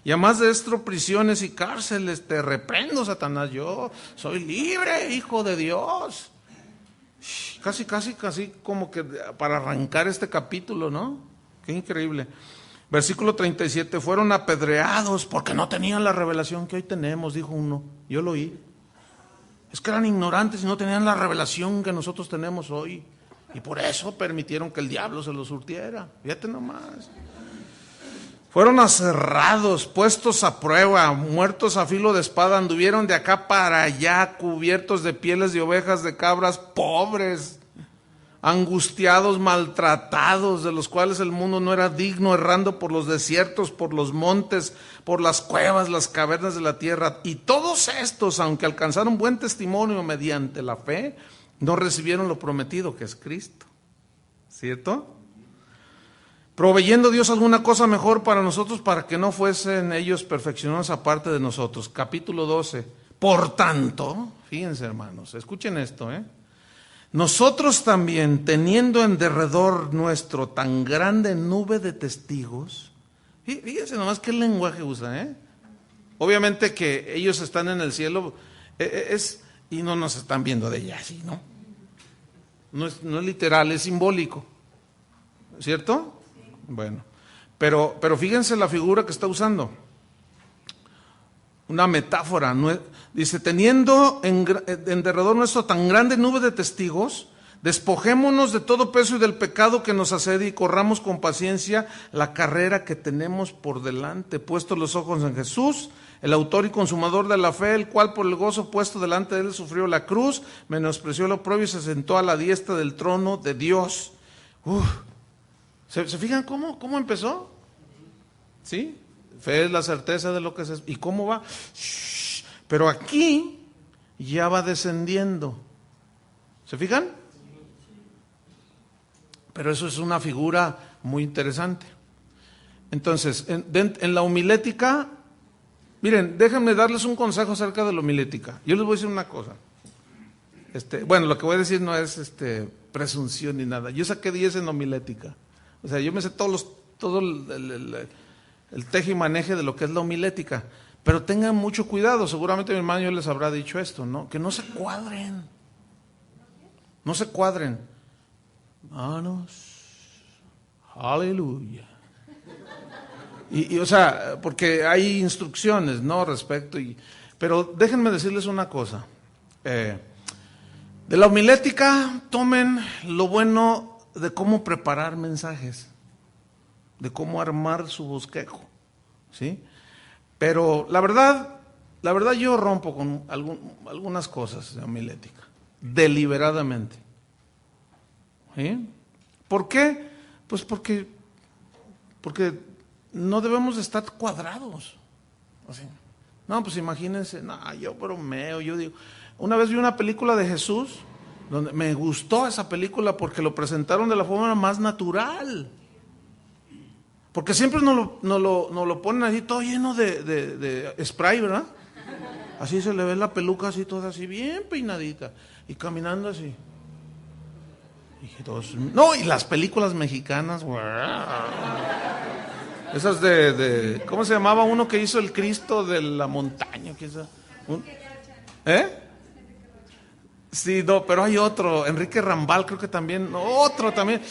Y además de esto, prisiones y cárceles. Te reprendo, Satanás, yo soy libre, hijo de Dios. Casi como que para arrancar este capítulo, ¿no? Qué increíble. Versículo 37, fueron apedreados porque no tenían la revelación que hoy tenemos, dijo uno. Yo lo oí. Es que eran ignorantes y no tenían la revelación que nosotros tenemos hoy. Y por eso permitieron que el diablo se los surtiera. Fíjate nomás. Fueron aserrados, puestos a prueba, muertos a filo de espada, anduvieron de acá para allá, cubiertos de pieles de ovejas, de cabras, pobres, angustiados, maltratados, de los cuales el mundo no era digno, errando por los desiertos, por los montes, por las cuevas, las cavernas de la tierra. Y todos estos, aunque alcanzaron buen testimonio mediante la fe, no recibieron lo prometido, que es Cristo. ¿Cierto? Proveyendo Dios alguna cosa mejor para nosotros, para que no fuesen ellos perfeccionados aparte de nosotros. Capítulo 12. Por tanto, fíjense hermanos, escuchen esto, nosotros también, teniendo en derredor nuestro tan grande nube de testigos, fíjense nomás qué lenguaje usa, Obviamente que ellos están en el cielo, y no nos están viendo de allá, así, ¿no? No es literal, es simbólico, ¿cierto? Bueno, pero fíjense la figura que está usando. Una metáfora. Dice, teniendo en derredor nuestro tan grande nube de testigos, despojémonos de todo peso y del pecado que nos asedia y corramos con paciencia la carrera que tenemos por delante, puestos los ojos en Jesús, el autor y consumador de la fe, el cual por el gozo puesto delante de él sufrió la cruz, menospreció lo oprobio y se sentó a la diestra del trono de Dios. ¿Se fijan cómo empezó? ¿Sí? Fe es la certeza de lo que se... ¿Y cómo va? Pero aquí ya va descendiendo. ¿Se fijan? Pero eso es una figura muy interesante. Entonces, en la homilética, miren, déjenme darles un consejo acerca de la homilética. Yo les voy a decir una cosa. Bueno, lo que voy a decir no es presunción ni nada. Yo saqué 10 en homilética. O sea, yo me sé todo el teje y maneje de lo que es la homilética. Pero tengan mucho cuidado, seguramente mi hermano yo les habrá dicho esto, ¿no? Que no se cuadren. No se cuadren. Manos. Aleluya. Y o sea, porque hay instrucciones, ¿no? Pero déjenme decirles una cosa. De la homilética, tomen lo bueno de cómo preparar mensajes, de cómo armar su bosquejo, ¿sí? Pero la verdad yo rompo con algunas cosas de homilética, deliberadamente. ¿Sí? ¿Por qué? Pues porque no debemos de estar cuadrados. Así. No, pues imagínense, no, yo bromeo, yo digo. Una vez vi una película de Jesús, donde me gustó esa película porque lo presentaron de la forma más natural. Porque siempre nos lo ponen así todo lleno de spray, ¿verdad? Así se le ve la peluca así toda así bien peinadita y caminando así. No, y las películas mexicanas, esas ¿cómo se llamaba uno que hizo el Cristo de la montaña? Sí, no, pero hay otro, Enrique Rambal creo que también, otro también.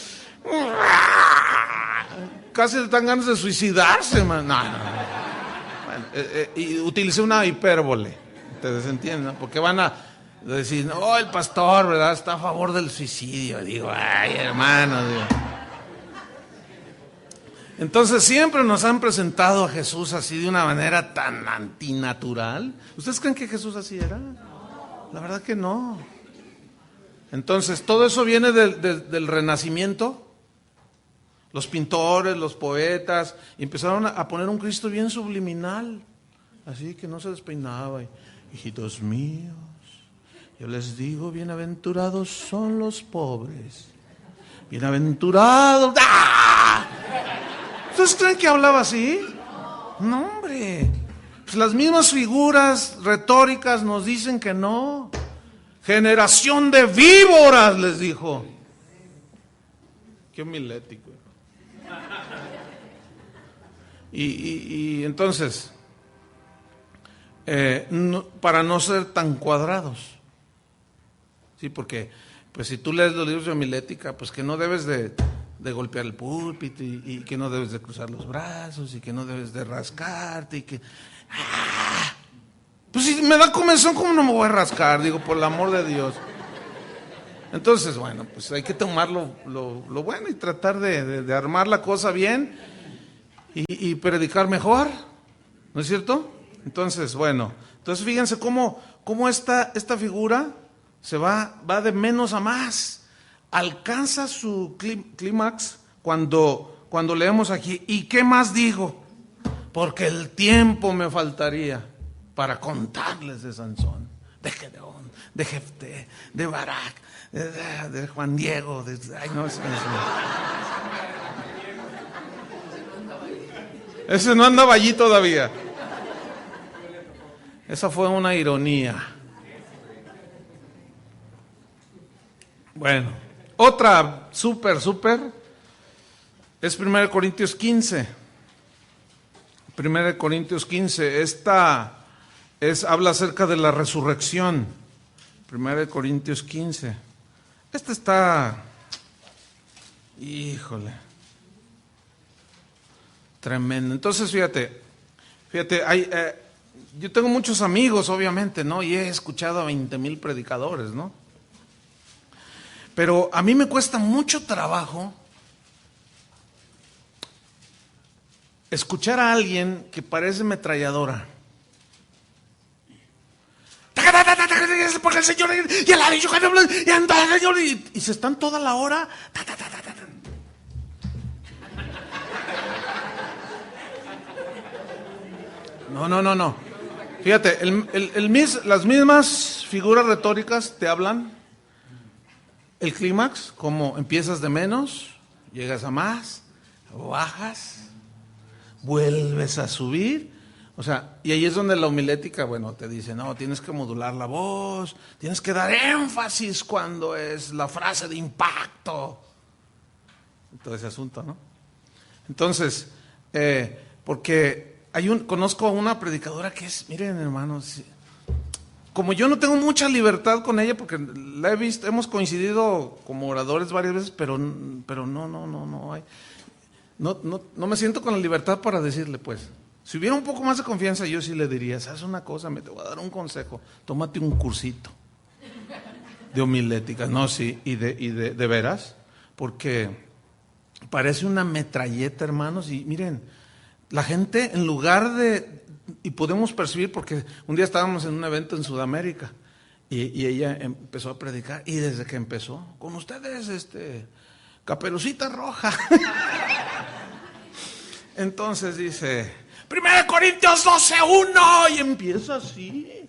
Casi le dan ganas de suicidarse, man. No. Bueno, y utilicé una hipérbole, ustedes entienden, porque van a decir, no, el pastor, ¿verdad? Está a favor del suicidio. Digo, ay, hermano, digo. Entonces siempre nos han presentado a Jesús así de una manera tan antinatural. ¿Ustedes creen que Jesús así era? La verdad que no. Entonces todo eso viene del Renacimiento. Los pintores, los poetas, empezaron a poner un Cristo bien subliminal, así que no se despeinaba. Hijitos míos, yo les digo, bienaventurados son los pobres. Bienaventurados. ¡Ah! ¿Ustedes creen que hablaba así? No, hombre. Pues las mismas figuras retóricas nos dicen que no. Generación de víboras, les dijo. Qué homilético. Y entonces, para no ser tan cuadrados, sí, porque pues si tú lees los libros de homilética, pues que no debes de golpear el púlpito y que no debes de cruzar los brazos y que no debes de rascarte y que... Pues si me da comezón, ¿cómo no me voy a rascar? Digo, por el amor de Dios. Entonces, bueno, pues hay que tomar lo bueno y tratar de armar la cosa bien y predicar mejor, ¿no es cierto? Entonces, bueno, entonces fíjense cómo esta figura se va de menos a más. Alcanza su clímax cuando leemos aquí, ¿y qué más digo? Porque el tiempo me faltaría para contarles de Sansón, de Gedeón, de Jefté, de Barak, de Juan Diego, ay no, ese no andaba allí todavía. Esa fue una ironía. Bueno, otra súper es 1 Corintios 15. 1 Corintios 15, esta habla acerca de la resurrección. 1 Corintios 15. Esta está, híjole, tremendo. Entonces, fíjate, yo tengo muchos amigos, obviamente, ¿no? Y he escuchado a 20,000 predicadores, ¿no? Pero a mí me cuesta mucho trabajo escuchar a alguien que parece metralladora. Porque el Señor y el dicho y se están toda la hora. No. Fíjate, las mismas figuras retóricas te hablan. El clímax, como empiezas de menos, llegas a más, bajas, vuelves a subir. O sea, y ahí es donde la homilética, bueno, te dice, no, tienes que modular la voz, tienes que dar énfasis cuando es la frase de impacto. Todo ese asunto, ¿no? Entonces, porque conozco a una predicadora que es, miren hermanos, como yo no tengo mucha libertad con ella, porque la he visto, hemos coincidido como oradores varias veces, pero no hay, no me siento con la libertad para decirle, pues. Si hubiera un poco más de confianza, yo sí le diría, ¿sabes una cosa? Te voy a dar un consejo, tómate un cursito de homilética. No, sí, y de veras, porque parece una metralleta, hermanos, y miren, la gente en lugar y podemos percibir, porque un día estábamos en un evento en Sudamérica, y ella empezó a predicar, y desde que empezó, con ustedes, Caperucita Roja. Entonces dice... 1 Corintios 12:1 y empieza así.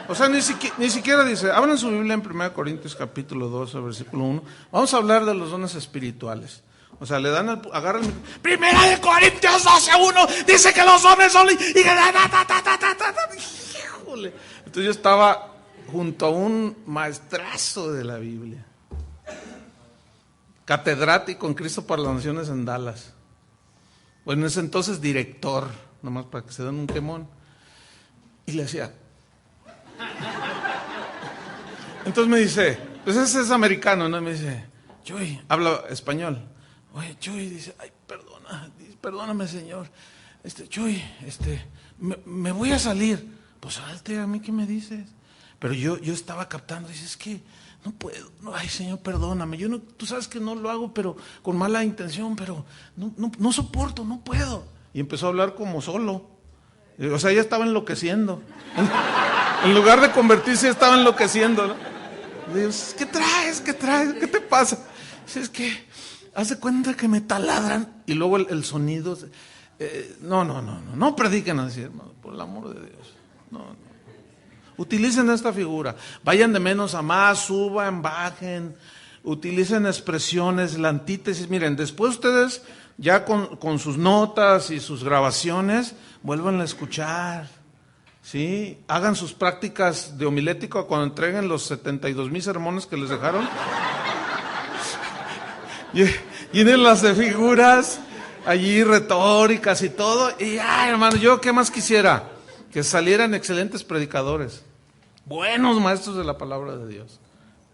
O sea, ni siquiera dice, abran su Biblia en 1 Corintios capítulo 12, versículo 1. Vamos a hablar de los dones espirituales. O sea, le dan agarran el 1 Corintios 12:1 dice que los dones son... Híjole. Entonces yo estaba junto a un maestrazo de la Biblia. Catedrático en Cristo para las Naciones en Dallas. Bueno, en ese entonces director, nomás para que se den un quemón. Y le decía. Entonces me dice, pues ese es americano, ¿no? Me dice, Chuy, habla español. Oye, Chuy, dice, ay, perdóname, señor. Chuy, me voy a salir. Pues salte, ¿a mí qué me dices? Pero yo estaba captando, dice, es que no puedo, no, ay Señor, perdóname, yo no, tú sabes que no lo hago pero con mala intención, pero no soporto, no puedo. Y empezó a hablar como solo. O sea, ella estaba enloqueciendo. En lugar de convertirse, estaba enloqueciendo, ¿no? Digo, ¿qué traes? ¿Qué traes? ¿Qué te pasa? Dice, es que haz de cuenta que me taladran. Y luego el sonido. No prediquen así, hermano, por el amor de Dios. No. Utilicen esta figura. Vayan de menos a más, suban, bajen. Utilicen expresiones, la antítesis. Miren, después ustedes, ya con sus notas y sus grabaciones, vuelvan a escuchar. ¿Sí? Hagan sus prácticas de homilético cuando entreguen los 72,000 sermones que les dejaron. Llénenlas de figuras, allí retóricas y todo. Y ay, hermano, yo qué más quisiera, que salieran excelentes predicadores, buenos maestros de la palabra de Dios.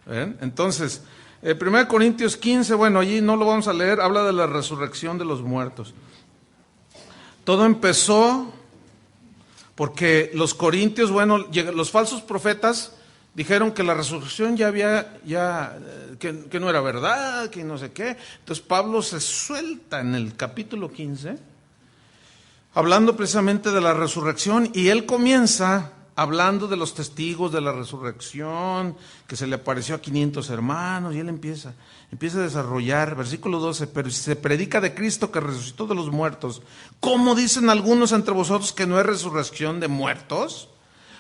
¿Ven? Entonces, 1 Corintios 15, bueno, allí no lo vamos a leer, habla de la resurrección de los muertos. Todo empezó porque los corintios, bueno, los falsos profetas dijeron que la resurrección que no era verdad, que no sé qué. Entonces Pablo se suelta en el capítulo 15, hablando precisamente de la resurrección, y él comienza hablando de los testigos de la resurrección, que se le apareció a 500 hermanos, y él empieza a desarrollar, versículo 12, pero si se predica de Cristo que resucitó de los muertos, ¿cómo dicen algunos entre vosotros que no hay resurrección de muertos?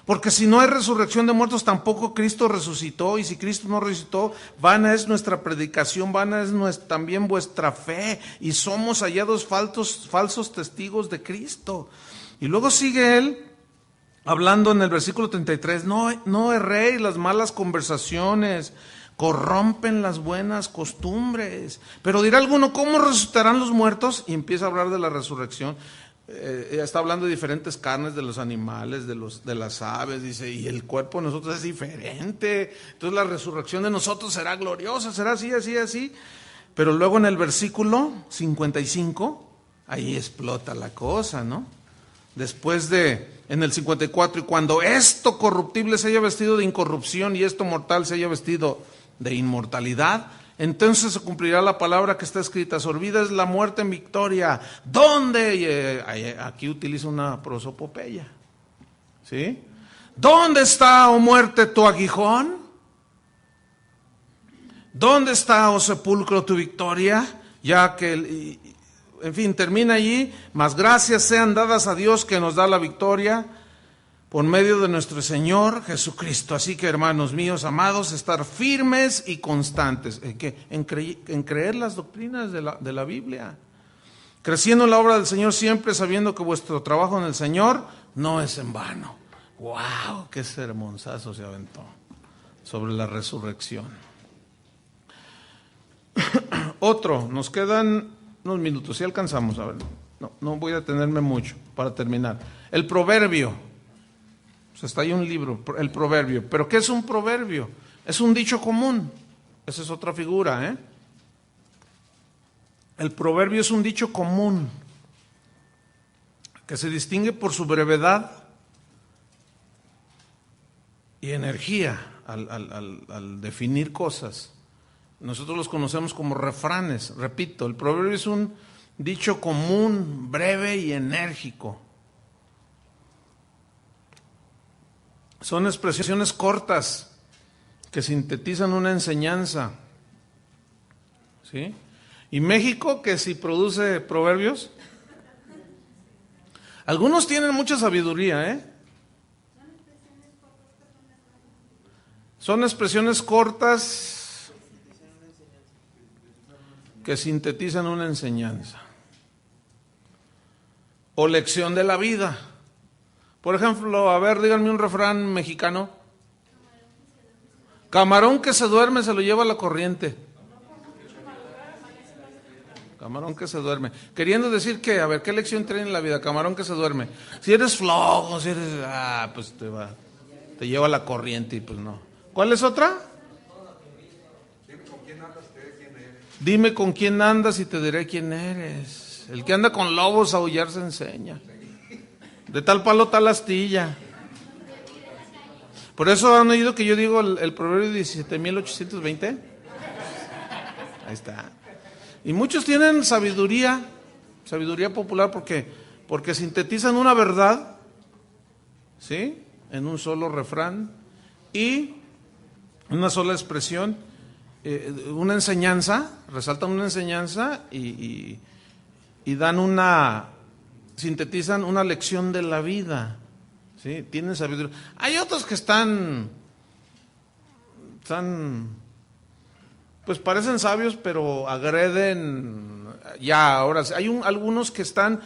Porque si no hay resurrección de muertos, tampoco Cristo resucitó, y si Cristo no resucitó, vana es nuestra predicación, vana es también vuestra fe, y somos hallados falsos testigos de Cristo. Y luego sigue él, hablando en el versículo 33, no erréis, las malas conversaciones corrompen las buenas costumbres. Pero dirá alguno, ¿cómo resucitarán los muertos? Y empieza a hablar de la resurrección. Está hablando de diferentes carnes de los animales, de las aves, dice, y el cuerpo de nosotros es diferente. Entonces la resurrección de nosotros será gloriosa, será así, así, así. Pero luego en el versículo 55, ahí explota la cosa, ¿no? Después en el 54, y cuando esto corruptible se haya vestido de incorrupción y esto mortal se haya vestido de inmortalidad, entonces se cumplirá la palabra que está escrita, sorbida es la muerte en victoria. ¿Dónde? Aquí utiliza una prosopopeya. ¿Sí? ¿Dónde está, oh muerte, tu aguijón? ¿Dónde está, oh sepulcro, tu victoria? Ya que en fin, termina allí, mas gracias sean dadas a Dios que nos da la victoria por medio de nuestro Señor Jesucristo. Así que, hermanos míos amados, estar firmes y constantes en creer las doctrinas de la Biblia, creciendo en la obra del Señor siempre, sabiendo que vuestro trabajo en el Señor no es en vano. ¡Wow! ¡Qué sermonzazo se aventó sobre la resurrección! Otro, nos quedan unos minutos, si alcanzamos, a ver, no voy a detenerme mucho para terminar. El proverbio, pues está ahí un libro, el proverbio. ¿Pero qué es un proverbio? Es un dicho común, esa es otra figura, ¿eh? El proverbio es un dicho común que se distingue por su brevedad y energía al definir cosas. Nosotros los conocemos como refranes. Repito, el proverbio es un dicho común, breve y enérgico. Son expresiones cortas que sintetizan una enseñanza. ¿Sí? ¿Y México, que si produce proverbios? Algunos tienen mucha sabiduría, ¿eh? Son expresiones cortas que sintetizan una enseñanza o lección de la vida. Por ejemplo, a ver, díganme un refrán mexicano. Camarón que se duerme se lo lleva la corriente. Camarón que se duerme. Queriendo decir que, a ver, ¿qué lección tiene en la vida? Camarón que se duerme. Si eres flojo, si eres, pues te lleva la corriente y pues no. ¿Cuál es otra? Dime con quién andas y te diré quién eres. El que anda con lobos a aullar se enseña. De tal palo tal astilla. Por eso han oído que yo digo el proverbio 17.820. Ahí está. Y muchos tienen sabiduría popular porque sintetizan una verdad, ¿sí? En un solo refrán y una sola expresión, una enseñanza, resaltan una enseñanza y sintetizan una lección de la vida, ¿sí? Tienen sabiduría. Hay otros que están, pues parecen sabios, pero agreden, ya, ahora, hay algunos que están,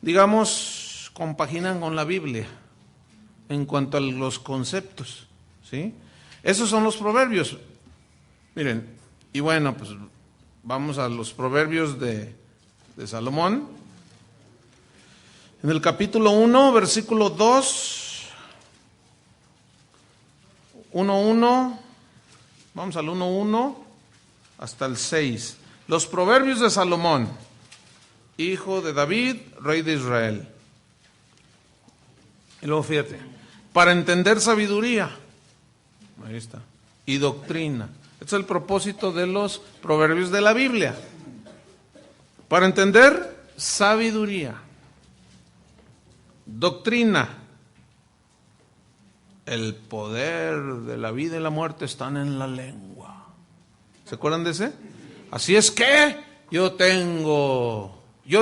digamos, compaginan con la Biblia en cuanto a los conceptos, ¿sí? Esos son los proverbios. Miren, y bueno, pues vamos a los proverbios de Salomón. En el capítulo 1, versículo 2, 1:1, vamos al 1:1 hasta el 6. Los proverbios de Salomón, hijo de David, rey de Israel. Y luego fíjate, para entender sabiduría, ahí está, y doctrina. Este es el propósito de los proverbios de la Biblia. Para entender sabiduría, doctrina. El poder de la vida y la muerte están en la lengua. ¿Se acuerdan de ese? Así es que yo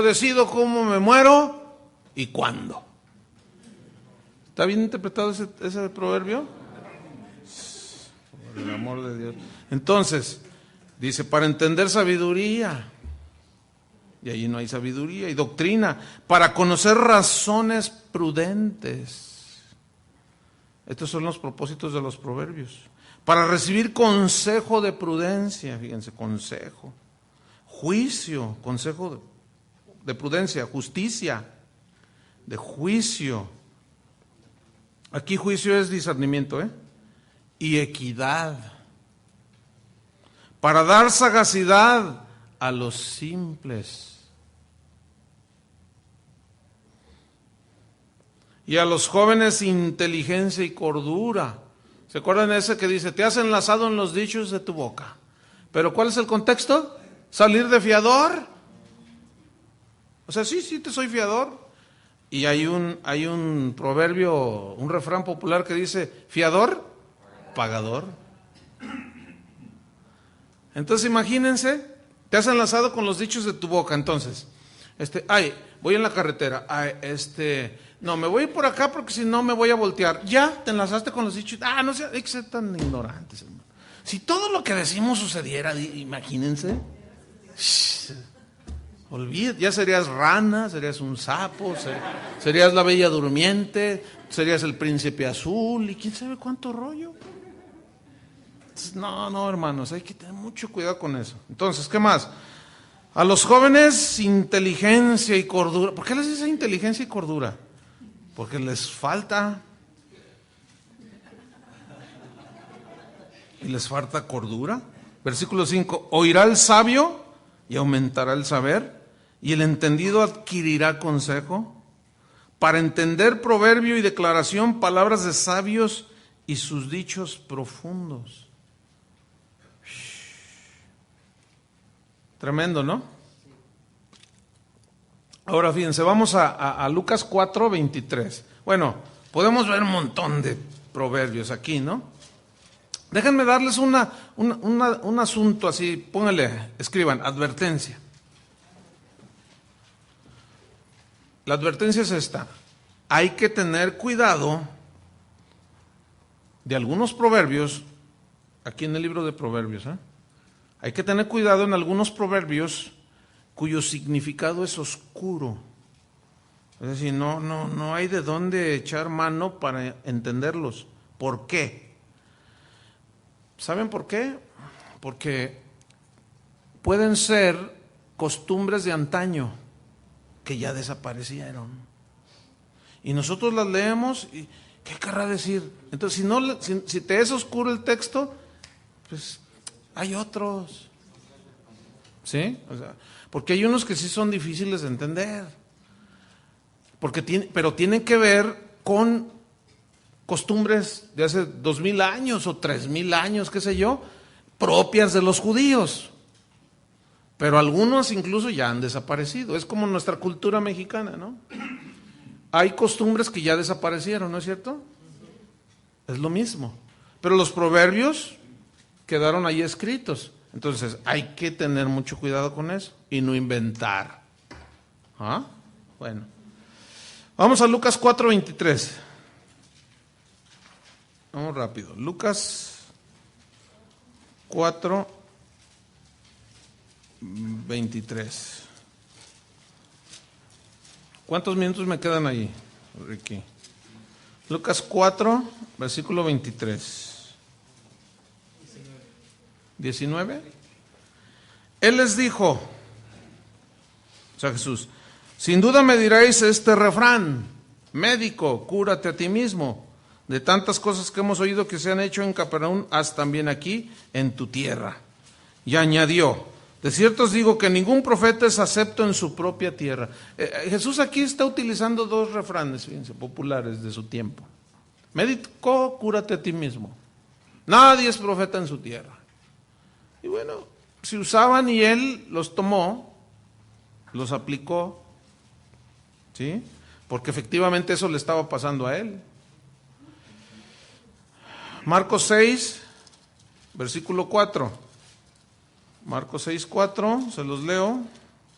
decido cómo me muero y cuándo. ¿Está bien interpretado ese proverbio? Por el amor de Dios. Entonces, dice, para entender sabiduría, y allí no hay sabiduría, y doctrina, para conocer razones prudentes. Estos son los propósitos de los proverbios. Para recibir consejo de prudencia, fíjense, consejo. Juicio, consejo de prudencia, justicia, de juicio. Aquí juicio es discernimiento, y equidad. Para dar sagacidad a los simples. Y a los jóvenes inteligencia y cordura. ¿Se acuerdan de ese que dice, te has enlazado en los dichos de tu boca? Pero ¿cuál es el contexto? ¿Salir de fiador? O sea, sí, te soy fiador. Y hay un proverbio, un refrán popular que dice, fiador, pagador. Entonces imagínense, te has enlazado con los dichos de tu boca. Entonces, voy en la carretera, no, me voy por acá porque si no me voy a voltear. Ya, te enlazaste con los dichos. No sé, hay que ser tan ignorantes, hermano. Si todo lo que decimos sucediera, imagínense. Olvídate, ya serías rana, serías un sapo, serías la bella durmiente, serías el príncipe azul y quién sabe cuánto rollo. No, hermanos, hay que tener mucho cuidado con eso. Entonces, ¿qué más? A los jóvenes, inteligencia y cordura. ¿Por qué les dice inteligencia y cordura? Porque les falta. Y les falta cordura. Versículo 5. Oirá el sabio y aumentará el saber, y el entendido adquirirá consejo. Para entender proverbio y declaración, palabras de sabios y sus dichos profundos. Tremendo, ¿no? Ahora fíjense, vamos a Lucas 4:23. Bueno, podemos ver un montón de proverbios aquí, ¿no? Déjenme darles un asunto así, pónganle, escriban, advertencia. La advertencia es esta: hay que tener cuidado de algunos proverbios, aquí en el libro de Proverbios, hay que tener cuidado en algunos proverbios cuyo significado es oscuro. Es decir, no hay de dónde echar mano para entenderlos. ¿Por qué? ¿Saben por qué? Porque pueden ser costumbres de antaño que ya desaparecieron. Y nosotros las leemos y ¿qué querrá decir? Entonces, si te es oscuro el texto, pues hay otros. ¿Sí? O sea, porque hay unos que sí son difíciles de entender. Pero tienen que ver con costumbres de hace 2000 años o 3000 años, qué sé yo, propias de los judíos. Pero algunos incluso ya han desaparecido. Es como nuestra cultura mexicana, ¿no? Hay costumbres que ya desaparecieron, ¿no es cierto? Es lo mismo. Pero los proverbios quedaron ahí escritos. Entonces hay que tener mucho cuidado con eso y no inventar. ¿Ah? Bueno. Vamos a Lucas 4:23. Vamos rápido. Lucas 4:23. ¿Cuántos minutos me quedan ahí, Ricky? Lucas 4, versículo 23. 19. Él les dijo, o sea Jesús, sin duda me diréis este refrán, médico, cúrate a ti mismo. De tantas cosas que hemos oído que se han hecho en Capernaum, haz también aquí en tu tierra. Y añadió, de cierto os digo que ningún profeta es acepto en su propia tierra. Jesús aquí está utilizando dos refranes, fíjense, populares de su tiempo. Médico, cúrate a ti mismo. Nadie es profeta en su tierra. Y bueno, se usaban y él los tomó, los aplicó, ¿sí? Porque efectivamente eso le estaba pasando a él. Marcos 6, versículo 4. Marcos 6, 4, se los leo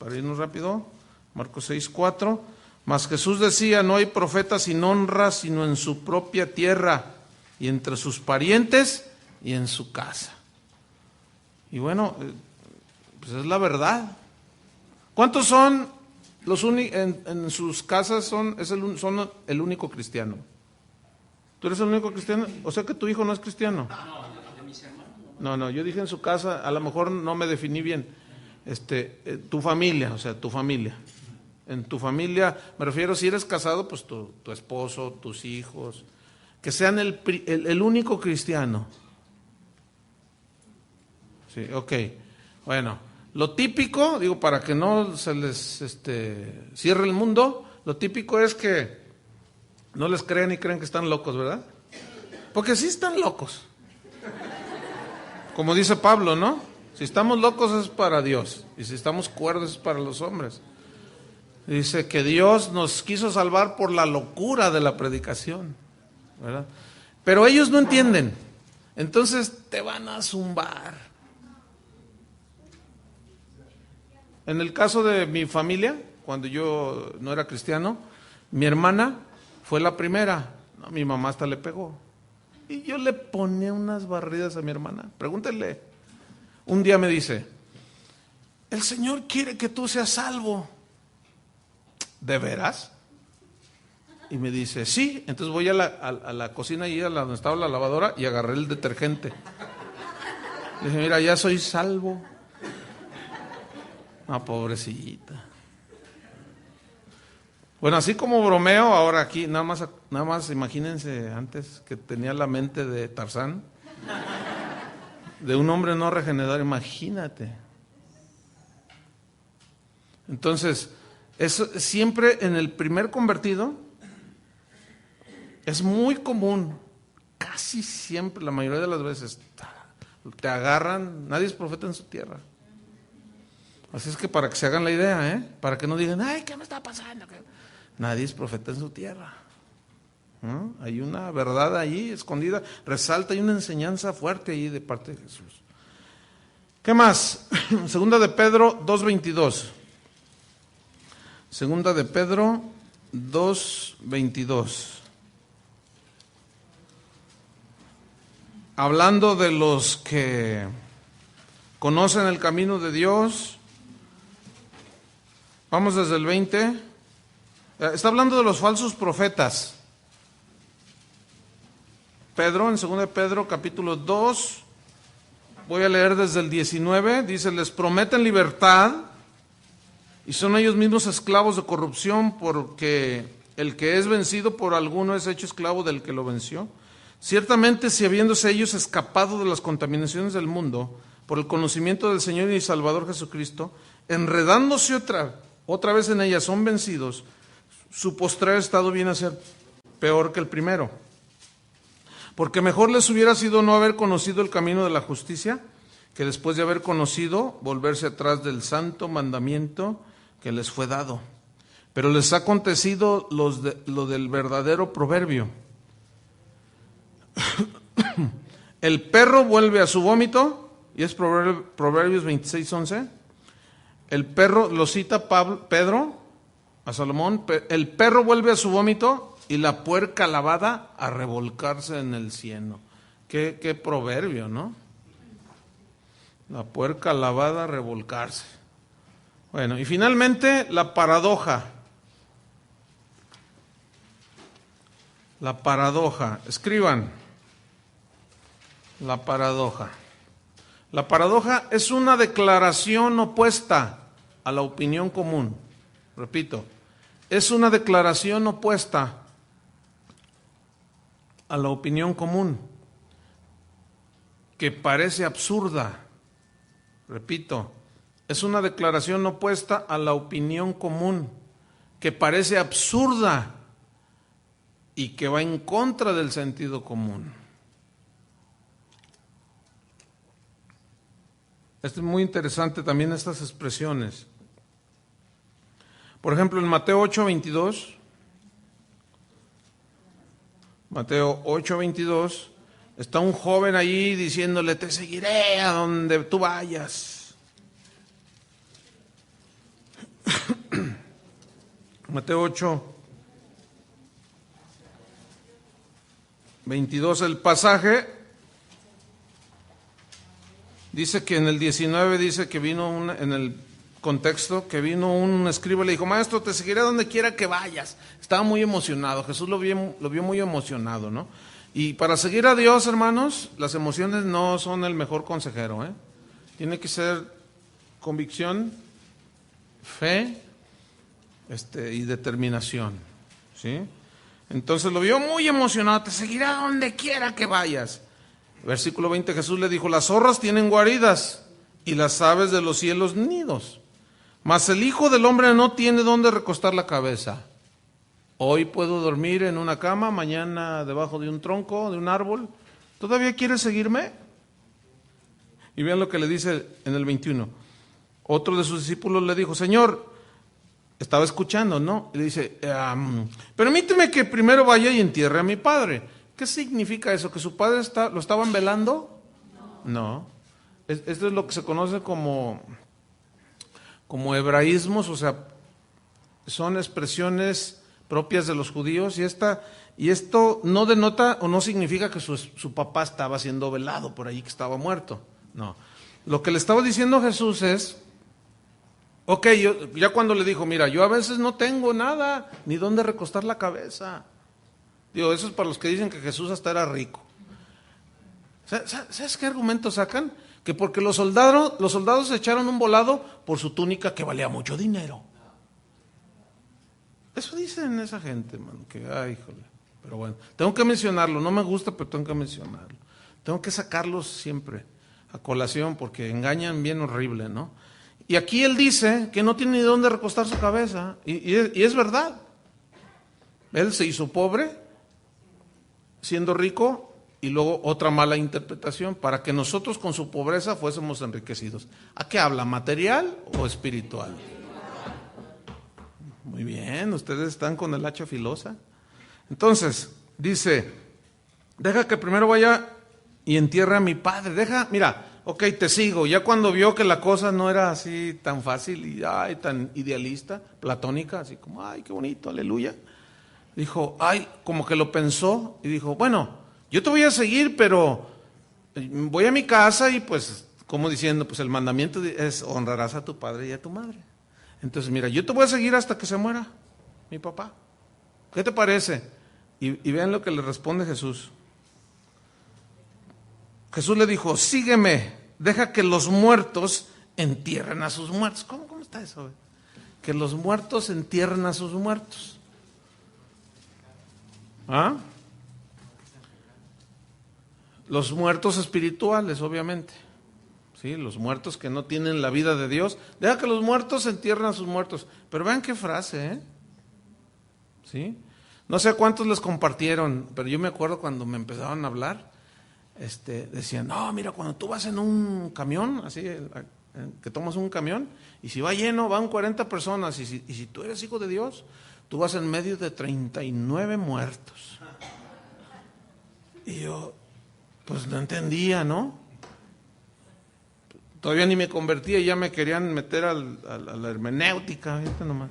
para irnos rápido. Marcos 6, 4. Mas Jesús decía, no hay profeta sin honra, sino en su propia tierra, y entre sus parientes, y en su casa. Y bueno, pues es la verdad. ¿Cuántos son los en sus casas son el único cristiano? ¿Tú eres el único cristiano? O sea que tu hijo no es cristiano. No, yo dije en su casa, a lo mejor no me definí bien. Tu familia, o sea, tu familia. En tu familia, me refiero, si eres casado, pues tu esposo, tus hijos, que sean el único cristiano. Sí, ok. Bueno, lo típico, digo, para que no se les cierre el mundo, lo típico es que no les crean y creen que están locos, ¿verdad? Porque sí están locos. Como dice Pablo, ¿no? Si estamos locos es para Dios, y si estamos cuerdos es para los hombres. Dice que Dios nos quiso salvar por la locura de la predicación, ¿verdad? Pero ellos no entienden, entonces te van a zumbar. En el caso de mi familia, cuando yo no era cristiano, mi hermana fue la primera. No, mi mamá hasta le pegó. Y yo le ponía unas barridas a mi hermana. Pregúntenle. Un día me dice, el Señor quiere que tú seas salvo. ¿De veras? Y me dice, sí. Entonces voy a la cocina y a donde estaba la lavadora y agarré el detergente. Le dije, mira, ya soy salvo. Ah, pobrecita. Bueno, así como bromeo, ahora aquí, nada más imagínense antes que tenía la mente de Tarzán, de un hombre no regenerado, imagínate. Entonces, eso siempre en el primer convertido es muy común, casi siempre, la mayoría de las veces, te agarran, nadie es profeta en su tierra. Así es que para que se hagan la idea, para que no digan, ay, ¿qué me está pasando? Nadie es profeta en su tierra. ¿No? Hay una verdad ahí escondida, resalta, hay una enseñanza fuerte ahí de parte de Jesús. ¿Qué más? Segunda de Pedro 2:22. Segunda de Pedro 2:22. Hablando de los que conocen el camino de Dios. Vamos desde el 20. Está hablando de los falsos profetas. Pedro, en 2 de Pedro, capítulo 2, voy a leer desde el 19, dice, les prometen libertad y son ellos mismos esclavos de corrupción, porque el que es vencido por alguno es hecho esclavo del que lo venció. Ciertamente, si habiéndose ellos escapado de las contaminaciones del mundo por el conocimiento del Señor y Salvador Jesucristo, enredándose otra vez en ellas, son vencidos, su postrer estado viene a ser peor que el primero. Porque mejor les hubiera sido no haber conocido el camino de la justicia, que después de haber conocido, volverse atrás del santo mandamiento que les fue dado. Pero les ha acontecido lo del verdadero proverbio. El perro vuelve a su vómito, y es Proverbios 26:11. El perro, lo cita Pedro a Salomón, el perro vuelve a su vómito y la puerca lavada a revolcarse en el cieno. Qué proverbio, ¿no? La puerca lavada a revolcarse. Bueno, y finalmente la paradoja. La paradoja. Escriban. La paradoja. La paradoja es una declaración opuesta a la opinión común. Repito, es una declaración opuesta a la opinión común, que parece absurda. Repito, es una declaración opuesta a la opinión común, que parece absurda y que va en contra del sentido común. Es muy interesante también estas expresiones. Por ejemplo, en Mateo 8:22, Mateo 8:22, está un joven allí diciéndole, te seguiré a donde tú vayas. Mateo 8:22, el pasaje dice que en el 19 dice que vino en el contexto, que vino un escriba y le dijo, maestro, te seguiré donde quiera que vayas. Estaba muy emocionado, Jesús lo vio muy emocionado, ¿no? Y para seguir a Dios, hermanos, las emociones no son el mejor consejero, ¿eh? Tiene que ser convicción, fe, y determinación, ¿sí? Entonces lo vio muy emocionado, te seguiré a donde quiera que vayas. Versículo 20, Jesús le dijo, las zorras tienen guaridas y las aves de los cielos nidos, mas el Hijo del Hombre no tiene dónde recostar la cabeza. Hoy puedo dormir en una cama, mañana debajo de un tronco, de un árbol. ¿Todavía quieres seguirme? Y vean lo que le dice en el 21. Otro de sus discípulos le dijo, Señor, estaba escuchando, ¿no? Y le dice, permíteme que primero vaya y entierre a mi padre. ¿Qué significa eso? ¿Que su padre lo estaban velando? No. Esto es lo que se conoce como hebraísmos, o sea, son expresiones propias de los judíos, y esto no denota o no significa que su papá estaba siendo velado por ahí, que estaba muerto. No. Lo que le estaba diciendo Jesús es, ok, ya cuando le dijo, mira, yo a veces no tengo nada, ni dónde recostar la cabeza. Digo, eso es para los que dicen que Jesús hasta era rico. ¿Sabes qué argumento sacan? Que porque los soldados se echaron un volado por su túnica que valía mucho dinero. Eso dicen esa gente, man, que ay, híjole. Pero bueno, tengo que mencionarlo, no me gusta, pero tengo que mencionarlo. Tengo que sacarlos siempre a colación porque engañan bien horrible, ¿no? Y aquí él dice que no tiene ni dónde recostar su cabeza, y es verdad. Él se hizo pobre, siendo rico, y luego otra mala interpretación, para que nosotros con su pobreza fuésemos enriquecidos. ¿A qué habla? ¿Material o espiritual? Muy bien, ustedes están con el hacha filosa. Entonces, dice, deja que primero vaya y entierre a mi padre. Mira, ok, te sigo. Ya cuando vio que la cosa no era así tan fácil y tan idealista, platónica, así como, ay, qué bonito, aleluya. Dijo, como que lo pensó y dijo, bueno, yo te voy a seguir, pero voy a mi casa y pues, como diciendo, pues el mandamiento es honrarás a tu padre y a tu madre. Entonces, mira, yo te voy a seguir hasta que se muera mi papá. ¿Qué te parece? Y vean lo que le responde Jesús. Jesús le dijo, sígueme, deja que los muertos entierren a sus muertos. ¿Cómo está eso? Que los muertos entierren a sus muertos. ¿Ah? Los muertos espirituales, obviamente. ¿Sí? Los muertos que no tienen la vida de Dios. Deja que los muertos entierren a sus muertos. Pero vean qué frase, ¿eh? ¿Sí? No sé cuántos les compartieron, pero yo me acuerdo cuando me empezaban a hablar, decían, no, mira, cuando tú vas en un camión, así, que tomas un camión, y si va lleno, van 40 personas, y si tú eres hijo de Dios, tú vas en medio de 39 muertos. Y yo, pues no entendía, ¿no? Todavía ni me convertía y ya me querían meter a la hermenéutica, ¿viste nomás?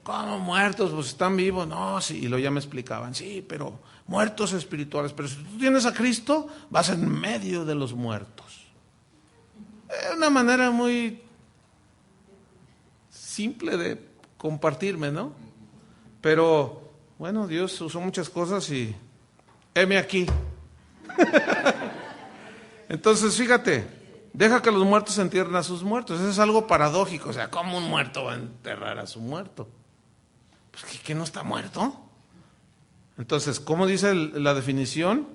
¿Cómo muertos? Pues están vivos. No, sí, y luego ya me explicaban, sí, pero muertos espirituales. Pero si tú tienes a Cristo, vas en medio de los muertos. Es una manera muy simple de compartirme, ¿no? Pero, bueno, Dios usó muchas cosas y heme aquí. Entonces, fíjate, deja que los muertos entierren a sus muertos. Eso es algo paradójico. O sea, ¿cómo un muerto va a enterrar a su muerto? Pues, ¿que no está muerto? Entonces, ¿cómo dice la definición?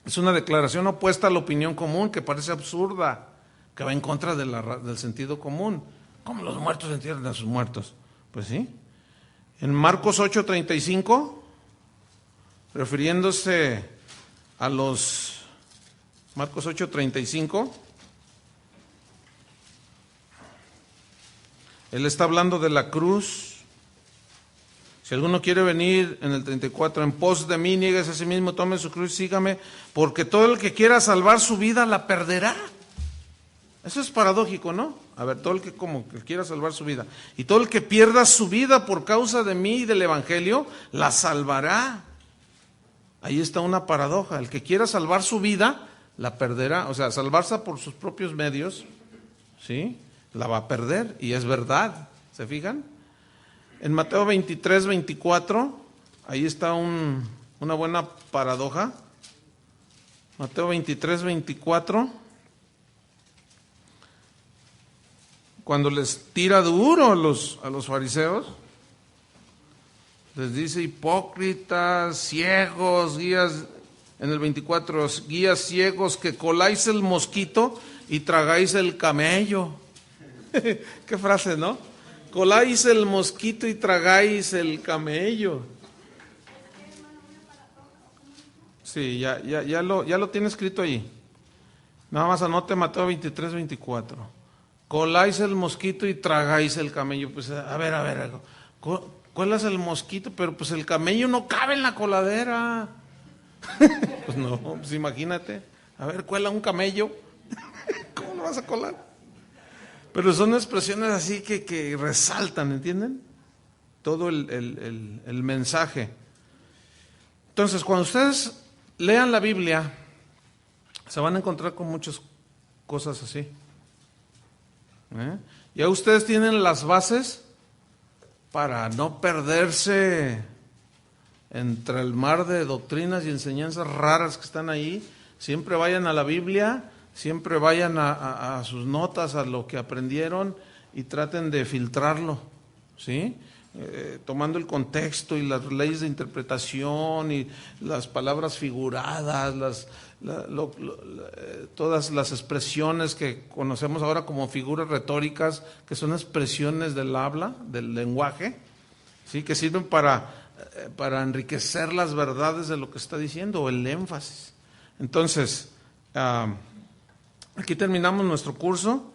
Es una declaración opuesta a la opinión común que parece absurda, que va en contra del sentido común. ¿Cómo los muertos entierran a sus muertos? Pues sí. En Marcos 8:35, refiriéndose a los... Marcos 8:35, él está hablando de la cruz. Si alguno quiere venir, en el 34, en pos de mí, nieguese a sí mismo, tome su cruz y sígame, porque todo el que quiera salvar su vida la perderá. Eso es paradójico, ¿no? A ver, todo el que quiera salvar su vida. Y todo el que pierda su vida por causa de mí y del Evangelio, la salvará. Ahí está una paradoja. El que quiera salvar su vida, la perderá. O sea, salvarse por sus propios medios, ¿sí? La va a perder. Y es verdad. ¿Se fijan? En Mateo 23:24, ahí está una buena paradoja. Mateo 23:24, cuando les tira duro a los fariseos, les dice hipócritas, ciegos, guías, en el 24, guías ciegos que coláis el mosquito y tragáis el camello. Qué frase, ¿no? Coláis el mosquito y tragáis el camello. Sí, ya lo tiene escrito ahí. Nada más anote Mateo 23:24. Coláis el mosquito y tragáis el camello. Pues a ver, cuelas el mosquito, pero pues el camello no cabe en la coladera. Pues no, pues imagínate. A ver, cuela un camello. ¿Cómo lo vas a colar? Pero son expresiones así que resaltan, ¿entienden? Todo el mensaje. Entonces, cuando ustedes lean la Biblia, se van a encontrar con muchas cosas así. Ya ustedes tienen las bases para no perderse entre el mar de doctrinas y enseñanzas raras que están ahí. Siempre vayan a la Biblia, siempre vayan a sus notas, a lo que aprendieron y traten de filtrarlo, ¿sí? Tomando el contexto y las leyes de interpretación y las palabras figuradas, todas las expresiones que conocemos ahora como figuras retóricas, que son expresiones del habla, del lenguaje, ¿sí? Que sirven para enriquecer las verdades de lo que está diciendo, o el énfasis. Entonces, aquí terminamos nuestro curso.